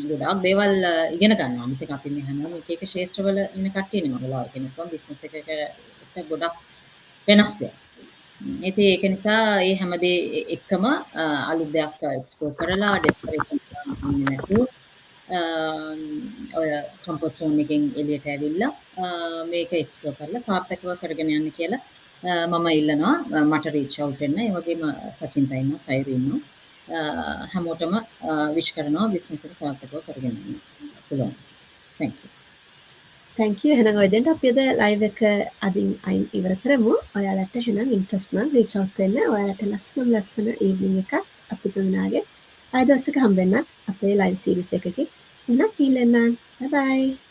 S3: ගොඩාක් දේවල් ඉගෙන ගන්නවා. අනිත් එක අපි මේ හැමෝම එක එක ක්ෂේත්‍රවල ඉන්න කට්ටියනේ මගලා කෙනෙක්ම business එකකට ගොඩක් වෙනස් දෙයක්. ඉතින් ඒක නිසා මේ හැමදේ එක්කම අලුත් දෙයක් explore කරලා desperate වෙන්නේ නැතුව ඔය comfort zone එකෙන් එළියට ඇවිල්ලා මේක explore කරලා සාර්ථකව කරගෙන යන්න කියලා මම ඉල්ලනවා. මට reach out වෙන්න. ඒ වගේම සචින්තා ඉන්නවා, සයිරි ඉන්නවා. හැමෝටම විශ් කරනවා බිස්නස් එක සාර්ථකව කරගෙන යන්න පුළුවන්. Thank you.
S1: thank you. එහෙනම් ඔය දෙන්න අපි අද live එක අදින් අයින් ඉවර කරමු. ඔයාලට එහෙනම් interest නම් reach out වෙන්න. ඔයාලට ලස්සන evening එකක් අපි තුනාගේ ආය දවසක හම්බෙන්න අපේ live series එකකින්. එහෙනම් ඊළඟ bye bye.